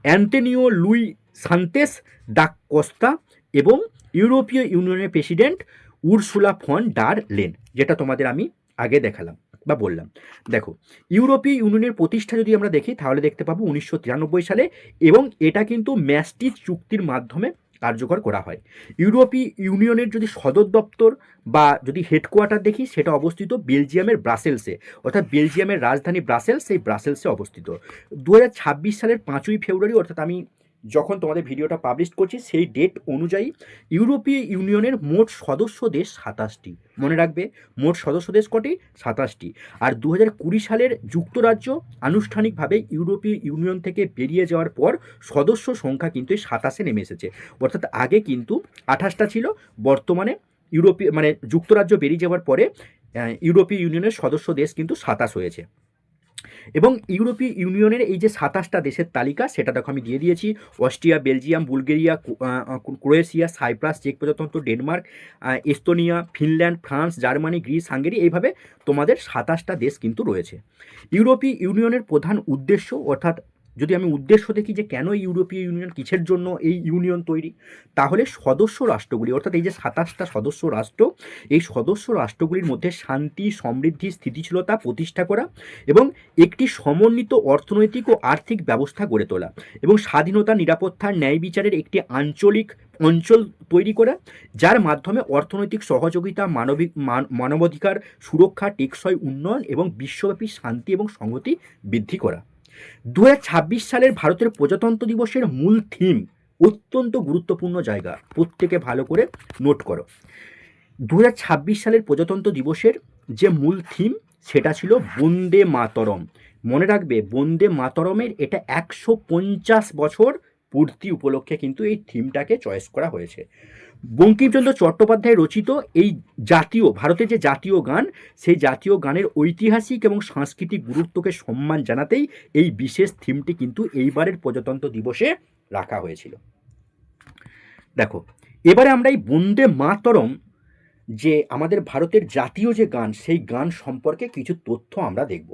Antonio Luis Santos da Costa এবং ইউরোপীয় ইউনিয়নের president Ursula von der Leyen, যেটা তোমাদের আমি আগে দেখালাম বা বললাম। দেখো, ইউরোপীয় ইউনিয়নের প্রতিষ্ঠা যদি আমরা দেখি, তাহলে দেখতে পাবো 1993 সালে, এবং এটা কিন্তু ম্যাস্ট্রিচ চুক্তির মাধ্যমে কার্যকর করা হয়। ইউরোপীয় ইউনিয়নের যদি সদর দপ্তর বা যদি হেডকোয়ার্টার দেখি, সেটা অবস্থিত বেলজিয়ামের ব্রাসেলসে, অর্থাৎ বেলজিয়ামের রাজধানী ব্রাসেলস, সেই ব্রাসেলসে অবস্থিত। 2026 সালের 5ই ফেব্রুয়ারি, অর্থাৎ আমি যখন তোমাদের ভিডিওটা পাবলিশ করছি সেই ডেট অনুযায়ী, ইউরোপীয় ইউনিয়নের মোট সদস্য দেশ 27টি। মনে রাখবে, মোট সদস্য দেশ কটি? 27টি। আর 2020 সালের যুক্তরাজ্য আনুষ্ঠানিকভাবে ইউরোপীয় ইউনিয়ন থেকে বেরিয়ে যাওয়ার পর সদস্য সংখ্যা কিন্তু 27-এ নেমে এসেছে, অর্থাৎ আগে কিন্তু 28টা ছিল, বর্তমানে ইউরোপীয় মানে যুক্তরাজ্য বেরিয়ে যাওয়ার পরে ইউরোপীয় ইউনিয়নের সদস্য দেশ কিন্তু 27 হয়েছে। এবং ইউরোপীয় ইউনিয়নের এই যে 27টা দেশের তালিকা, সেটা দেখো আমি দিয়ে দিয়েছি। Austria, Belgium, Bulgaria, Croatia, Cyprus, চেক প্রজাতন্ত্র, Denmark, Estonia, Finland, France, Germany, Greece, Hungary, এইভাবে তোমাদের 27টা দেশ কিন্তু রয়েছে। ইউরোপীয় ইউনিয়নের প্রধান উদ্দেশ্য, অর্থাৎ যদি আমি উদ্দেশ্য দেখি যে কেন ইউরোপীয় ইউনিয়ন, কিসের জন্য এই ইউনিয়ন তৈরি, তাহলে সদস্য রাষ্ট্রগুলি, অর্থাৎ এই যে 27টা সদস্য রাষ্ট্র, এই সদস্য রাষ্ট্রগুলির মধ্যে শান্তি, সমৃদ্ধি, স্থিতিশীলতা প্রতিষ্ঠা করা এবং একটি সমন্বিত অর্থনৈতিক ও আর্থিক ব্যবস্থা গড়ে তোলা এবং স্বাধীনতা, নিরাপত্তা, ন্যায় বিচারের একটি অঞ্চল তৈরি করা, যার মাধ্যমে অর্থনৈতিক সহযোগিতা, মানবাধিকার সুরক্ষা, টেকসই উন্নয়ন এবং বিশ্বব্যাপী শান্তি এবং সংহতি বৃদ্ধি করা। 2026 সালের ভারতের প্রজাতন্ত্র দিবসের মূল থিম অত্যন্ত গুরুত্বপূর্ণ জায়গা, প্রত্যেকে ভালো করে নোট করো। 2026 সালের প্রজাতন্ত্র দিবসের যে মূল থিম সেটা ছিল বন্দে মাতরম। মনে রাখবে, বন্দে মাতরমের এটা 150 বছর পূর্তি উপলক্ষে কিন্তু এই থিমটাকে চয়েস করা হয়েছে। বঙ্কিমচন্দ্র চট্টোপাধ্যায় রচিত এই ভারতের যে জাতীয় গান, সেই জাতীয় গানের ঐতিহাসিক এবং সাংস্কৃতিক গুরুত্বকে সম্মান জানাতেই এই বিশেষ থিমটি কিন্তু এইবারের প্রজাতন্ত্র দিবসে রাখা হয়েছিল। দেখো, এবারে আমরা এই বন্দে মাতরম যে আমাদের ভারতের জাতীয় যে গান, সেই গান সম্পর্কে কিছু তথ্য আমরা দেখব।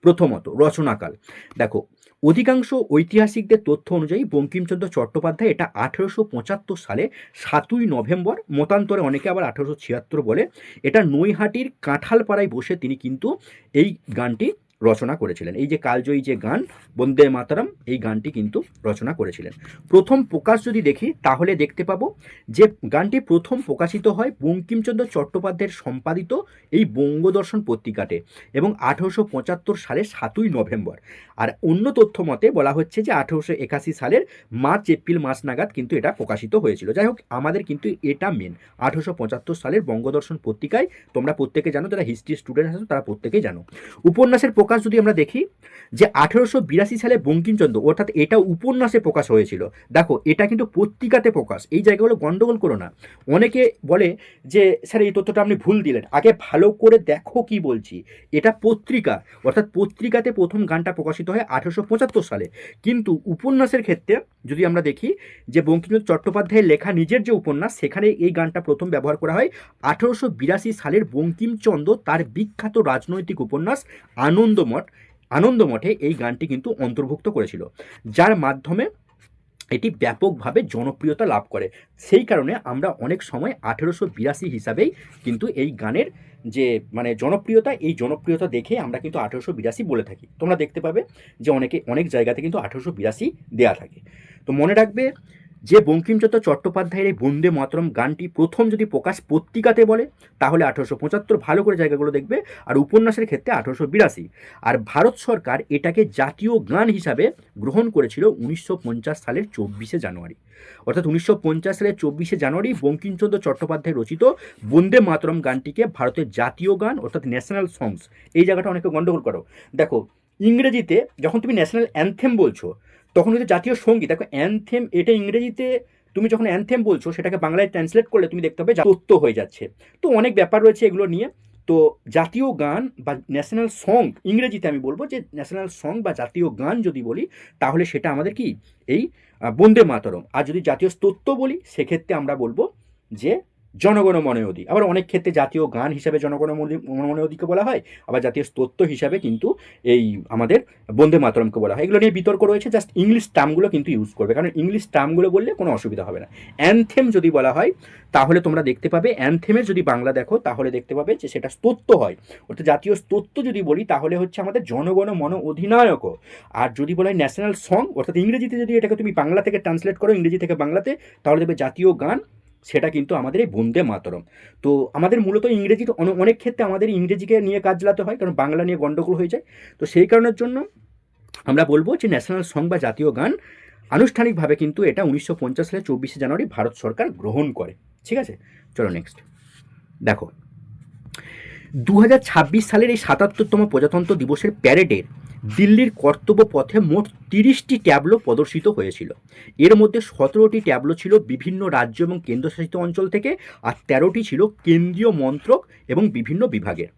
প্রথমত রচনাকাল। দেখো, অধিকাংশ ঐতিহাসিকদের তথ্য অনুযায়ী বঙ্কিমচন্দ্র চট্টোপাধ্যায় এটা 1875 সালে 7ই নভেম্বর, মতান্তরে অনেকে আবার 1876 বলে, এটা নৈহাটির কাঁঠালপাড়ায় বসে তিনি কিন্তু এই গানটি রচনা করেছিলেন। এই যে কালজয়ী যে গান বন্দে মাতরম, এই গানটি কিন্তু রচনা করেছিলেন। প্রথম প্রকাশ যদি দেখি তাহলে দেখতে পাবো যে গানটি প্রথম প্রকাশিত হয় বঙ্কিমচন্দ্র চট্টোপাধ্যায়ের সম্পাদিত এই বঙ্গদর্শন পত্রিকাতে এবং 1875 সালের 7ই নভেম্বর। আর অন্য তথ্য মতে বলা হচ্ছে যে 1881 সালের মার্চ এপ্রিল মাস নাগাদ কিন্তু এটা প্রকাশিত হয়েছিল। যাই হোক, আমাদের কিন্তু এটা মেন 1875 সালের বঙ্গদর্শন পত্রিকায়, তোমরা প্রত্যেকে জানো, যারা হিস্ট্রি স্টুডেন্ট আছো তারা প্রত্যেকেই জানো। উপন্যাসের প্রকাশ যদি আমরা দেখি যে 1882 সালে বঙ্কিমচন্দ্র, অর্থাৎ এটা উপন্যাসে প্রকাশ হয়েছিল। দেখো, এটা কিন্তু পত্রিকাতে প্রকাশ, এই জায়গাগুলো গন্ডগোল করো না। অনেকে বলে যে স্যার এই তথ্যটা আপনি ভুল দিলেন, আগে ভালো করে দেখো কি বলছি। এটা পত্রিকা, অর্থাৎ পত্রিকাতে প্রথম গানটা প্রকাশিত হয় 1875 সালে। কিন্তু উপন্যাসের ক্ষেত্রে যদি আমরা দেখি যে বঙ্কিমচন্দ্র চট্টোপাধ্যায়ের লেখা নিজের যে উপন্যাস, সেখানে এই গানটা প্রথম ব্যবহার করা হয় 1882 সালের বঙ্কিমচন্দ্র তার বিখ্যাত রাজনৈতিক উপন্যাস আনন্দমঠে এই গানটি কিন্তু অন্তর্ভুক্ত করেছিল, যার মাধ্যমে এটি ব্যাপকভাবে জনপ্রিয়তা লাভ করে। সেই কারণে আমরা অনেক সময় 1882 হিসাবেই কিন্তু এই গানের যে জনপ্রিয়তা, এই জনপ্রিয়তা দেখে আমরা কিন্তু 1882 বলে থাকি। তোমরা দেখতে পাবে যে অনেক জায়গাতে কিন্তু 1882 দেয়া থাকে। তো মনে রাখবে যে বঙ্কিমচন্দ্র চট্টোপাধ্যায়ের এই বন্দে মাতরম গানটি প্রথম যদি প্রকাশ পত্রিকাতে বলে তাহলে 1875, ভালো করে জায়গাগুলো দেখবে। আর উপন্যাসের ক্ষেত্রে 1882। আর ভারত সরকার এটাকে জাতীয় গান হিসাবে গ্রহণ করেছিল 1950 সালের 24শে জানুয়ারি। অর্থাৎ 1950 সালের 24শে জানুয়ারি বঙ্কিমচন্দ্র চট্টোপাধ্যায় রচিত বন্দে মাতরম গানটিকে ভারতের জাতীয় গান, অর্থাৎ ন্যাশনাল সংস, এই জায়গাটা অনেকে গন্ডগোল করো। দেখো, ইংরেজিতে যখন তুমি ন্যাশনাল অ্যানথেম বলছো তখন কিন্তু জাতীয় সঙ্গীত, দেখো অ্যানথেম এটা ইংরেজিতে, তুমি যখন অ্যানথেম বলছো সেটাকে বাংলায় ট্রান্সলেট করলে তুমি দেখতে পাবে তথ্য হয়ে যাচ্ছে। তো অনেক ব্যাপার রয়েছে এগুলো নিয়ে। তো জাতীয় গান বা ন্যাশনাল সং, ইংরেজিতে আমি বলবো যে ন্যাশনাল সং বা জাতীয় গান যদি বলি তাহলে সেটা আমাদের কি এই বন্দে মাতরম। আর যদি জাতীয় স্তোত্র বলি সেক্ষেত্রে আমরা বলবো যে জনগণ মন অধি। আবার অনেক ক্ষেত্রে জাতীয় গান হিসাবে জনগণ মন অধিকে বলা হয়, আবার জাতীয় স্তোত্র হিসাবে কিন্তু এই আমাদের বন্দে মাতরমকে বলা হয়। এগুলো নিয়ে বিতর্ক রয়েছে, জাস্ট ইংলিশ টার্মগুলো কিন্তু ইউজ করবে, কারণ ইংলিশ টার্মগুলো বললে কোনো অসুবিধা হবে না। অ্যানথেম যদি বলা হয় তাহলে তোমরা দেখতে পাবে অ্যানথেমের যদি বাংলা দেখো তাহলে দেখতে পাবে যে সেটা স্তোত্র হয়। অর্থাৎ জাতীয় স্তোত্র যদি বলি তাহলে হচ্ছে আমাদের জনগণ মন অধিনায়ক। আর যদি বলা হয় ন্যাশনাল সং, অর্থাৎ ইংরেজিতে যদি এটাকে তুমি বাংলা থেকে ট্রান্সলেট করো, ইংরেজি থেকে বাংলাতে, তাহলে দেখবে জাতীয় গান, সেটা কিন্তু আমাদের এই বন্দে মাতরম। তো আমাদের মূলত ইংরেজি, অনেক ক্ষেত্রে আমাদের ইংরেজিকে নিয়ে কাজ চালাতে হয়, কারণ বাংলা নিয়ে গণ্ডগোল হয়ে যায়। তো সেই কারণের জন্য আমরা বলবো যে ন্যাশনাল সং বা জাতীয় গান আনুষ্ঠানিকভাবে কিন্তু এটা 1950 সালের 24শে জানুয়ারি ভারত সরকার গ্রহণ করে। ঠিক আছে, চলো নেক্সট দেখো। 2026 সালের এই 77তম প্রজাতন্ত্র দিবসের প্যারেডের দিল্লির কর্তব্য পথে মোট 30টি ট্যাবলো প্রদর্শিত হয়েছিল। এর মধ্যে 17টি ট্যাবলো ছিল বিভিন্ন রাজ্য এবং কেন্দ্রশাসিত অঞ্চল থেকে, আর 13টি ছিল কেন্দ্রীয় মন্ত্রক এবং বিভিন্ন বিভাগের।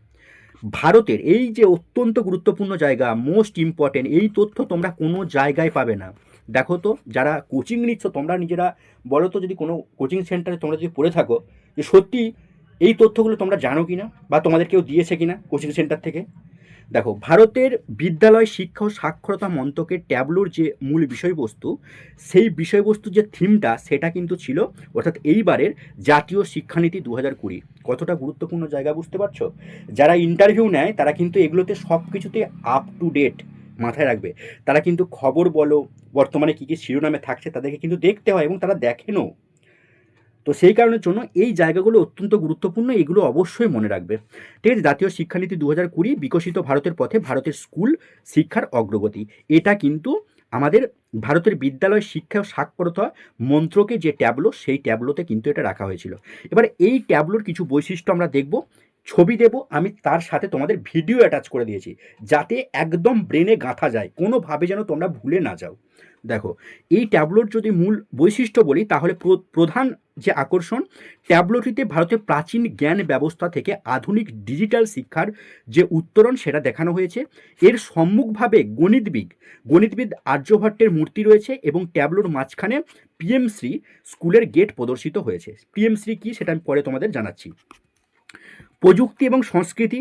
ভারতের এই যে অত্যন্ত গুরুত্বপূর্ণ জায়গা, মোস্ট ইম্পর্টেন্ট, এই তথ্য তোমরা কোনো জায়গায় পাবে না। দেখো তো, যারা কোচিং নিচ্ছ তোমরা নিজেরা বলো তো, যদি কোনো কোচিং সেন্টারে তোমরা যদি পড়ে থাকো যে সত্যি এই তথ্যগুলো তোমরা জানো কিনা বা তোমাদের কেউ দিয়েছে কিনা কোচিং সেন্টার থেকে। দেখো, ভারতের বিদ্যালয় শিক্ষা ও সাক্ষরতা মন্ত্রকের ট্যাবলোর যে মূল বিষয়বস্তু, সেই বিষয়বস্তু যে থিমটা সেটা কিন্তু ছিল, অর্থাৎ এইবারের জাতীয় শিক্ষানীতি 2020। কতটা গুরুত্বপূর্ণ জায়গা বুঝতে পারছো? যারা ইন্টারভিউ নেয় তারা কিন্তু এগুলোতে সব কিছুতে আপ টু ডেট, মাথায় রাখবে। তারা কিন্তু খবর বলো, বর্তমানে কী কী শিরোনামে থাকছে তাদেরকে কিন্তু দেখতে হয় এবং তারা দেখেনও। তো সেই কারণের জন্য এই জায়গাগুলো অত্যন্ত গুরুত্বপূর্ণ, এগুলো অবশ্যই মনে রাখবে। ঠিক আছে, জাতীয় শিক্ষানীতি 2020 বিকশিত ভারতের পথে ভারতের স্কুল শিক্ষার অগ্রগতি, এটা কিন্তু আমাদের ভারতের বিদ্যালয় শিক্ষা ও সাক্ষরতা মন্ত্রকে যে ট্যাবলো, সেই ট্যাবলোতে কিন্তু এটা রাখা হয়েছিল। এবার এই ট্যাবলোর কিছু বৈশিষ্ট্য আমরা দেখব, ছবি দেব, আমি তার সাথে তোমাদের ভিডিও অ্যাটাচ করে দিয়েছি, যাতে একদম ব্রেনে গাঁথা যায়, কোনোভাবে যেন তোমরা ভুলে না যাও। দেখো, এই ট্যাবলোর যদি মূল বৈশিষ্ট্য বলি, তাহলে প্রধান যে আকর্ষণ, ট্যাবলোটিতে ভারতের প্রাচীন জ্ঞান ব্যবস্থা থেকে আধুনিক ডিজিটাল শিক্ষার যে উত্তরণ, সেটা দেখানো হয়েছে। এর সম্মুখভাবে গণিতবিদ আর্যভট্টের মূর্তি রয়েছে এবং ট্যাবলোর মাঝখানে পিএম শ্রী স্কুলের গেট প্রদর্শিত হয়েছে। পিএম শ্রী কি, সেটা আমি পরে তোমাদের জানাচ্ছি। প্রযুক্তি এবং সংস্কৃতি,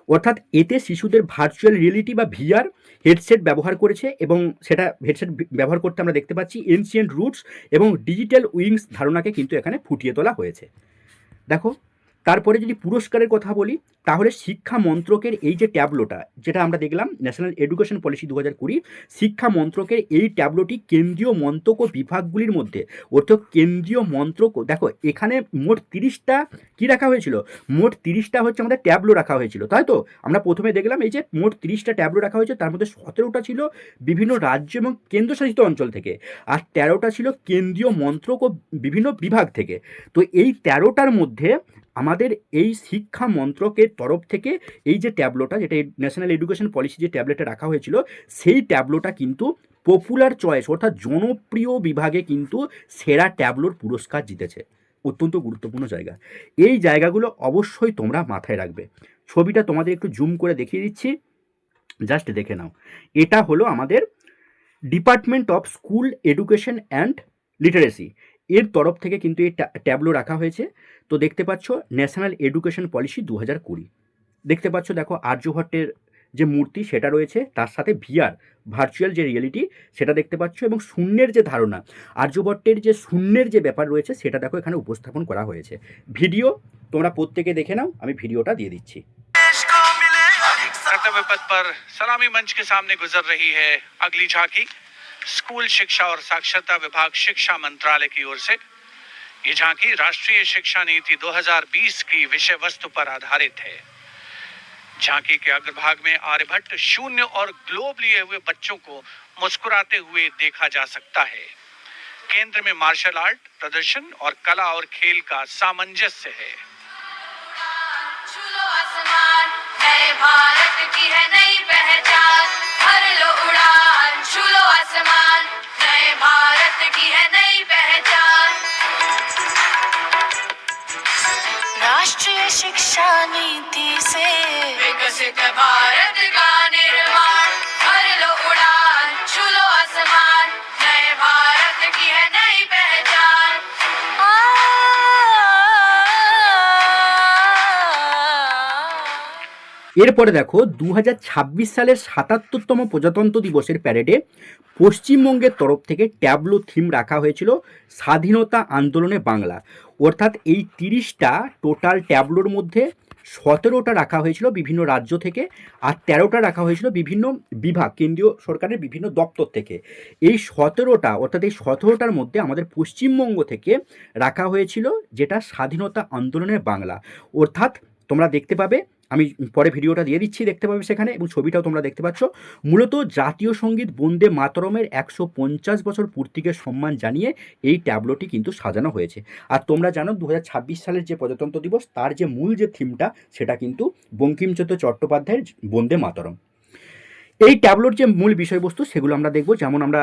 অর্থাৎ এতে শিশুদের ভার্চুয়াল রিয়েলিটি বা ভিআর হেডসেট ব্যবহার করেছে, এবং সেটা হেডসেট ব্যবহার করতে আমরা দেখতে পাচ্ছি এনশিয়েন্ট রুটস এবং ডিজিটাল উইংস ধারণাকে কিন্তু এখানে ফুটিয়ে তোলা হয়েছে। দেখো, তারপরে যদি পুরস্কারের কথা বলি, তাহলে শিক্ষা মন্ত্রকের এই যে ট্যাবলোটা, যেটা আমরা দেখলাম ন্যাশনাল এডুকেশন পলিসি 2020, শিক্ষা মন্ত্রকের এই ট্যাবলোটি কেন্দ্রীয় মন্ত্রক ও বিভাগগুলির মধ্যে, অর্থাৎ কেন্দ্রীয় মন্ত্রক, দেখো এখানে মোট 30টা কি রাখা হয়েছিল, মোট 30টা হচ্ছে আমাদের ট্যাবলো রাখা হয়েছিল, তাই তো? আমরা প্রথমে দেখলাম এই যে মোট 30টা ট্যাবলো রাখা হয়েছে, তার মধ্যে 17টা ছিল বিভিন্ন রাজ্য এবং কেন্দ্রশাসিত অঞ্চল থেকে, আর 13টা ছিল কেন্দ্রীয় মন্ত্রক ও বিভিন্ন বিভাগ থেকে। তো এই 13টার মধ্যে আমাদের এই শিক্ষা মন্ত্রকের তরফ থেকে এই যে ট্যাবলোটা, যেটা ন্যাশনাল এডুকেশন পলিসি যে ট্যাবলেটে রাখা হয়েছিল, সেই ট্যাবলোটা কিন্তু পপুলার চয়েস, অর্থাৎ জনপ্রিয় বিভাগে কিন্তু সেরা ট্যাবলোর পুরস্কার জিতেছে। অত্যন্ত গুরুত্বপূর্ণ জায়গা, এই জায়গাগুলো অবশ্যই তোমরা মাথায় রাখবে। ছবিটা তোমাদের একটু জুম করে দেখিয়ে দিচ্ছি, জাস্ট দেখে নাও। এটা হলো আমাদের department of school education and literacy এর তরফ থেকে কিন্তু এই ট্যাবলো রাখা হয়েছে। তো দেখতে পাচ্ছ ন্যাশনাল এডুকেশন পলিসি 2020, দেখতে পাচ্ছ, দেখো আর্যভট্টের যে মূর্তি সেটা রয়েছে, তার সাথে ভিআর ভার্চুয়াল যে রিয়েলিটি সেটা দেখতে পাচ্ছ, এবং শূন্যের যে ধারণা, আর্যভট্টের যে শূন্যের যে ব্যাপার রয়েছে, সেটা দেখো এখানে উপস্থাপন করা হয়েছে। ভিডিও তোমরা প্রত্যেকে দেখে নাও, আমি ভিডিওটা দিয়ে দিচ্ছি। कर्तव्य पथ पर सलामी मंच के सामने गुजर रही है अगली झांकी। स्कूल शिक्षा और साक्षरता विभाग शिक्षा मंत्रालय की ओर से ये झांकी राष्ट्रीय शिक्षा नीति 2020 की विषय वस्तु पर आधारित है। झांकी के अग्रभाग में आर्यभट्ट शून्य और ग्लोब लिए हुए बच्चों को मुस्कुराते हुए देखा जा सकता है। केंद्र में मार्शल आर्ट प्रदर्शन और कला और खेल का सामंजस्य है। नए भारत की है नई पहचान, भर लो उड़ान, छू लो आसमान, नए भारत की है नई पहचान। राष्ट्रीय शिक्षा नीति से विकसित भारत का निर्माण, भर लो उड़ान, छू लो आसमान, नए भारत की है नई पहचान। এরপরে দেখো 2026 সালের 77তম প্রজাতন্ত্র দিবসের প্যারেডে পশ্চিমবঙ্গের তরফ থেকে ট্যাবলো থিম রাখা হয়েছিল স্বাধীনতা আন্দোলনে বাংলা, অর্থাৎ এই 30টা টোটাল ট্যাবলোর মধ্যে 17টা রাখা হয়েছিল বিভিন্ন রাজ্য থেকে, আর 13টা রাখা হয়েছিল বিভিন্ন বিভাগ, কেন্দ্রীয় সরকারের বিভিন্ন দপ্তর থেকে। এই 17টা, অর্থাৎ এই 17টার মধ্যে আমাদের পশ্চিমবঙ্গ থেকে রাখা হয়েছিল যেটা স্বাধীনতা আন্দোলনের বাংলা, অর্থাৎ তোমরা দেখতে পাবে, আমি পরে ভিডিওটা দিয়ে দিচ্ছি, দেখতে পাবে সেখানে, এবং ছবিটাও তোমরা দেখতে পাচ্ছ। মূলত জাতীয় সঙ্গীত বন্দে মাতরমের 150 বছর পূর্তিকে সম্মান জানিয়ে এই ট্যাবলোটি কিন্তু সাজানো হয়েছে। আর তোমরা জানো 2026 সালের যে প্রজাতন্ত্র দিবস, তার যে মূল যে থিমটা, সেটা কিন্তু বঙ্কিমচন্দ্র চট্টোপাধ্যায়ের বন্দে মাতরম। এই ট্যাবলোর যে মূল বিষয়বস্তু সেগুলো আমরা দেখব, যেমন আমরা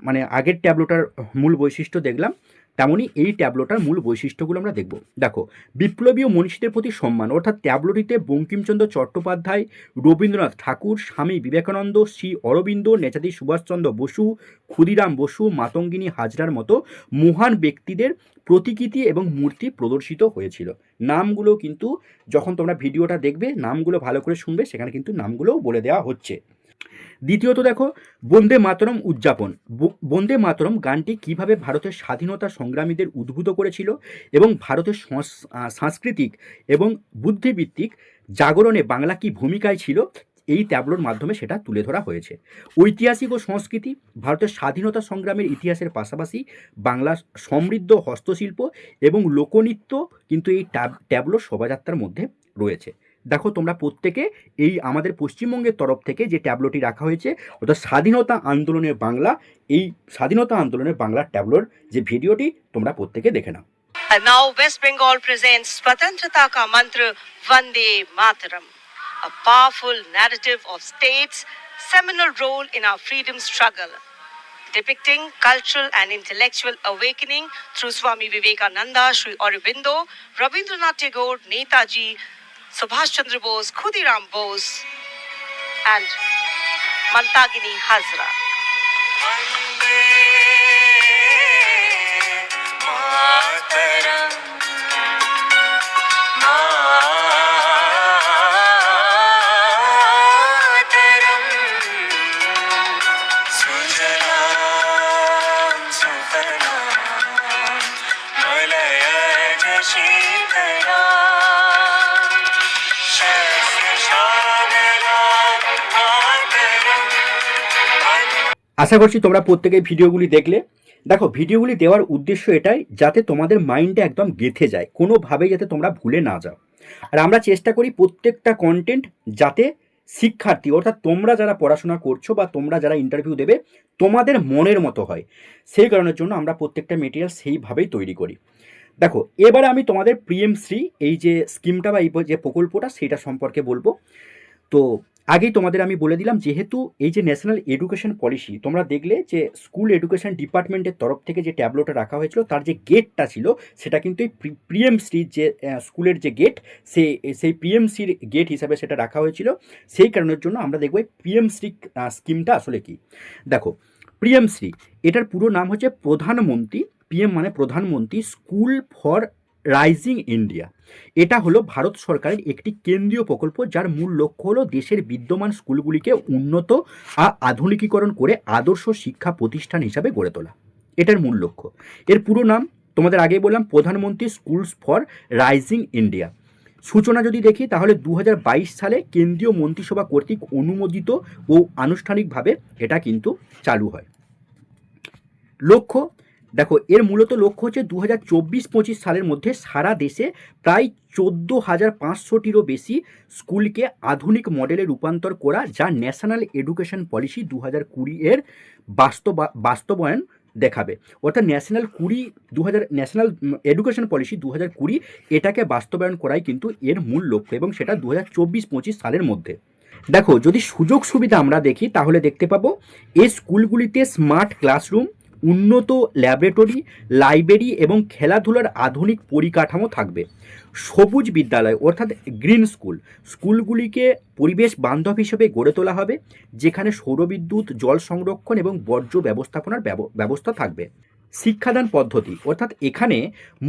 মানে আগের ট্যাবলোটার মূল বৈশিষ্ট্য দেখলাম, তেমনই এই ট্যাবলোটার মূল বৈশিষ্ট্যগুলো আমরা দেখব। দেখো, বিপ্লবী ও মনীষীদের প্রতি সম্মান, অর্থাৎ ট্যাবলোটিতে বঙ্কিমচন্দ্র চট্টোপাধ্যায়, রবীন্দ্রনাথ ঠাকুর, স্বামী বিবেকানন্দ, শ্রী অরবিন্দ, নেতাজি সুভাষচন্দ্র বসু, ক্ষুদিরাম বসু, মাতঙ্গিনী হাজরার মতো মহান ব্যক্তিদের প্রতিকৃতি এবং মূর্তি প্রদর্শিত হয়েছিল। নামগুলো কিন্তু যখন তোমরা ভিডিওটা দেখবে, নামগুলো ভালো করে শুনবে, সেখানে কিন্তু নামগুলোও বলে দেওয়া হচ্ছে। দ্বিতীয়ত দেখো, বন্দে মাতরম উদযাপন। বন্দে মাতরম গানটি কিভাবে ভারতের স্বাধীনতা সংগ্রামীদের উদ্বুদ্ধ করেছিল এবং ভারতের সাংস্কৃতিক এবং বুদ্ধিবৃত্তিক জাগরণে বাংলা কী ভূমিকায় ছিল, এই ট্যাবলোর মাধ্যমে সেটা তুলে ধরা হয়েছে। ঐতিহাসিক ও সংস্কৃতি, ভারতের স্বাধীনতা সংগ্রামের ইতিহাসের পাশাপাশি বাংলার সমৃদ্ধ হস্তশিল্প এবং লোকনৃত্য কিন্তু এই ট্যাবলোর শোভাযাত্রার মধ্যে রয়েছে। দেখো তোমরা প্রত্যেকে এই আমাদের পশ্চিমবঙ্গের তরফ থেকে যে ট্যাবলোটি রাখা হয়েছে, অর্থাৎ স্বাধীনতা আন্দোলনের বাংলা, এই স্বাধীনতা আন্দোলনের বাংলার ট্যাবলোর যে ভিডিওটি তোমরা প্রত্যেকে দেখে নাও। And now West Bengal presents Swatantrata Ka Mantra Vande Mataram, a powerful narrative of state's seminal role in our freedom struggle, depicting cultural and intellectual awakening through Swami Vivekananda, Sri Aurobindo, Rabindranath Tagore, Netaji, Subhash Chandra Bose, Khudiram Bose, and Mantagini Hazra. আশা করছি তোমরা প্রত্যেকেই ভিডিওগুলি দেখলে। দেখো ভিডিওগুলি দেওয়ার উদ্দেশ্য এটাই যাতে তোমাদের মাইন্ডে একদম গেঁথে যায়, কোনোভাবেই যাতে তোমরা ভুলে না যাও। আর আমরা চেষ্টা করি প্রত্যেকটা কন্টেন্ট যাতে শিক্ষার্থী, অর্থাৎ তোমরা যারা পড়াশোনা করছো বা তোমরা যারা ইন্টারভিউ দেবে তোমাদের মনের মতো হয়, সেই কারণের জন্য আমরা প্রত্যেকটা মেটেরিয়াল সেইভাবেই তৈরি করি। দেখো এবারে আমি তোমাদের পিএমশ্রী এই যে স্কিমটা বা এই যে প্রকল্পটা সেটা সম্পর্কে বলবো। তো আগেই তোমাদের আমি বলে দিলাম, যেহেতু এই যে ন্যাশনাল এডুকেশন পলিসি তোমরা দেখলে যে স্কুল এডুকেশন ডিপার্টমেন্টের তরফ থেকে যে ট্যাবলোটা রাখা হয়েছিল তার যে গেটটা ছিল সেটা কিন্তু এই পিএমসির যে স্কুলের যে গেট সেই পিএমসির গেট হিসাবে সেটা রাখা হয়েছিল। সেই কারণের জন্য আমরা দেখব এই পিএমশ্রী স্কিমটা আসলে কি। দেখো পিএমশ্রী এটার পুরো নাম হচ্ছে প্রধানমন্ত্রী, পিএম মানে প্রধানমন্ত্রী স্কুল ফর রাইজিং ইন্ডিয়া। এটা হলো ভারত সরকারের একটি কেন্দ্রীয় প্রকল্প যার মূল লক্ষ্য হলো দেশের বিদ্যমান স্কুলগুলিকে উন্নত আর আধুনিকীকরণ করে আদর্শ শিক্ষা প্রতিষ্ঠান হিসাবে গড়ে তোলা, এটার মূল লক্ষ্য। এর পুরো নাম তোমাদের আগেই বললাম, প্রধানমন্ত্রী স্কুলস ফর রাইজিং ইন্ডিয়া। সূচনা যদি দেখি তাহলে 2022 সালে কেন্দ্রীয় মন্ত্রিসভা কর্তৃক অনুমোদিত ও আনুষ্ঠানিকভাবে এটা কিন্তু চালু হয়। লক্ষ্য দেখো এর মূলত লক্ষ্য হচ্ছে 2024-25 সালের মধ্যে সারা দেশে প্রায় 14,500টিরও বেশি স্কুলকে আধুনিক মডেলে রূপান্তর করা, যা ন্যাশনাল এডুকেশন পলিসি 2020 এর বাস্তবায়ন দেখাবে। অর্থাৎ ন্যাশনাল এডুকেশন পলিসি 2020 এটাকে বাস্তবায়ন করাই কিন্তু এর মূল লক্ষ্য, এবং সেটা 2024-25 সালের মধ্যে। দেখো যদি সুযোগ সুবিধা আমরা দেখি তাহলে দেখতে পাবো এই স্কুলগুলিতে স্মার্ট ক্লাসরুম, উন্নত ল্যাবরেটরি, লাইব্রেরি এবং খেলাধুলার আধুনিক পরিকাঠামো থাকবে। সবুজ বিদ্যালয় অর্থাৎ গ্রিন স্কুলগুলিকে পরিবেশ বান্ধব হিসেবে গড়ে তোলা হবে, যেখানে সৌরবিদ্যুৎ, জল সংরক্ষণ এবং বর্জ্য ব্যবস্থাপনার ব্যবস্থা থাকবে। শিক্ষাদান পদ্ধতি অর্থাৎ এখানে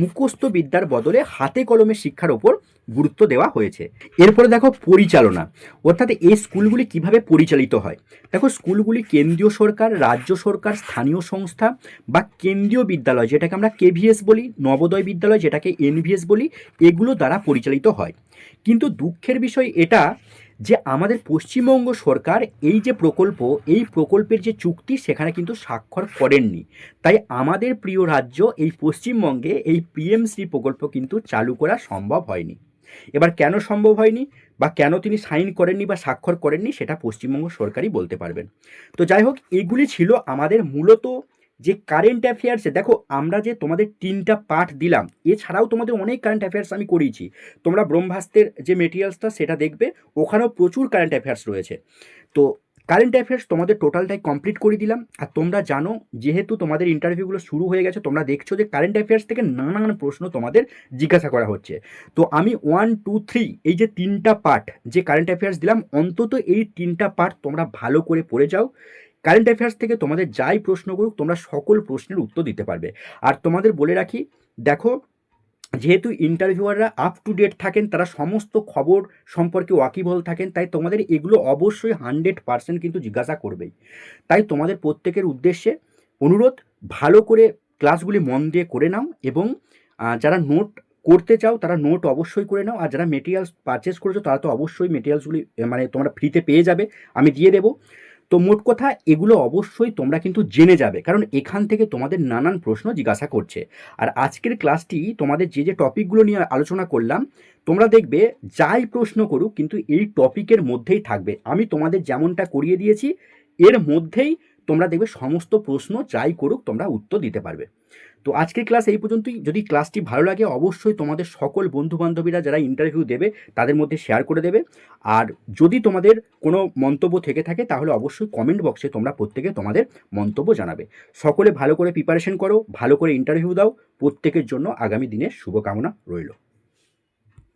মুখস্থ বিদ্যার বদলে হাতে কলমে শিক্ষার ওপর গুরুত্ব দেওয়া হয়েছে। এরপরে দেখো পরিচালনা অর্থাৎ এই স্কুলগুলি কিভাবে পরিচালিত হয়। দেখো স্কুলগুলি কেন্দ্রীয় সরকার, রাজ্য সরকার, স্থানীয় সংস্থা বা কেন্দ্রীয় বিদ্যালয় যেটাকে আমরা কেভিএস বলি, নবোদয় বিদ্যালয় যেটাকে এনভিএস বলি, এগুলো দ্বারা পরিচালিত হয়। কিন্তু দুঃখের বিষয় এটা যে আমাদের পশ্চিমবঙ্গ সরকার এই যে প্রকল্প, এই প্রকল্পের যে চুক্তি সেখানে কিন্তু স্বাক্ষর করেননি। তাই আমাদের প্রিয় রাজ্য এই পশ্চিমবঙ্গে এই পিএমশ্রী প্রকল্প কিন্তু চালু করা সম্ভব হয়নি। এবার কেন সম্ভব হয়নি বা কেন তিনি সাইন করেননি বা স্বাক্ষর করেননি সেটা পশ্চিমবঙ্গ সরকারই বলতে পারবেন। তো যাই হোক, এগুলি ছিল আমাদের মূলত যে কারেন্ট অ্যাফেয়ার্সে। দেখো আমরা যে তোমাদের 3টা পার্ট দিলাম, এছাড়াও তোমাদের অনেক কারেন্ট অ্যাফেয়ার্স আমি করিয়েছি। তোমরা ব্রহ্মাস্ত্রের যে মেটেরিয়ালসটা সেটা দেখবে, ওখানেও প্রচুর কারেন্ট অ্যাফেয়ার্স রয়েছে। তো কারেন্ট অ্যাফেয়ার্স তোমাদের টোটালটাই কমপ্লিট করে দিলাম। আর তোমরা জানো যেহেতু তোমাদের ইন্টারভিউগুলো শুরু হয়ে গেছে, তোমরা দেখছো যে কারেন্ট অ্যাফেয়ার্স থেকে নানান প্রশ্ন তোমাদের জিজ্ঞাসা করা হচ্ছে। তো আমি 1, 2, 3 এই যে 3টা পার্ট যে কারেন্ট অ্যাফেয়ার্স দিলাম, অন্তত এই 3টা পার্ট তোমরা ভালো করে পড়ে যাও। কারেন্ট অ্যাফেয়ার্স থেকে তোমাদের যাই প্রশ্ন করুক তোমরা সকল প্রশ্নের উত্তর দিতে পারবে। আর তোমাদের বলে রাখি, দেখো যেহেতু ইন্টারভিউয়াররা আপ টু ডেট থাকেন, তারা সমস্ত খবর সম্পর্কে ওয়াকিবহল থাকেন, তাই তোমাদের এগুলো অবশ্যই 100% কিন্তু জিজ্ঞাসা করবেই। তাই তোমাদের প্রত্যেকের উদ্দেশ্যে অনুরোধ, ভালো করে ক্লাসগুলি মন দিয়ে করে নাও, এবং যারা নোট করতে চাও তারা নোট অবশ্যই করে নাও, আর যারা মেটেরিয়ালস পারচেস করেছো তারা তো অবশ্যই মেটেরিয়ালসগুলি মানে তোমরা ফ্রিতে পেয়ে যাবে, আমি দিয়ে দেবো। তো মোট কথা এগুলো অবশ্যই তোমরা কিন্তু জেনে যাবে, কারণ এখান থেকে তোমাদের নানান প্রশ্ন জিজ্ঞাসা করছে। আর আজকের ক্লাসটি তোমাদের যে যে টপিকগুলো নিয়ে আলোচনা করলাম, তোমরা দেখবে যাই প্রশ্ন করুক কিন্তু এই টপিকের মধ্যেই থাকবে। আমি তোমাদের যেমনটা করিয়ে দিয়েছি এর মধ্যেই তোমরা দেখবে সমস্ত প্রশ্ন যাই করুক তোমরা উত্তর দিতে পারবে। তো আজকের ক্লাস এই পর্যন্তই। যদি ক্লাসটি ভালো লাগে অবশ্যই তোমাদের সকল বন্ধুবান্ধবীরা যারা ইন্টারভিউ দেবে তাদের মধ্যে শেয়ার করে দেবে। আর যদি তোমাদের কোনো মন্তব্য থেকে থাকে তাহলে অবশ্যই কমেন্ট বক্সে তোমরা প্রত্যেকে তোমাদের মন্তব্য জানাবে। সকলে ভালো করে প্রিপারেশন করো, ভালো করে ইন্টারভিউ দাও, প্রত্যেকের জন্য আগামী দিনের শুভকামনা রইল।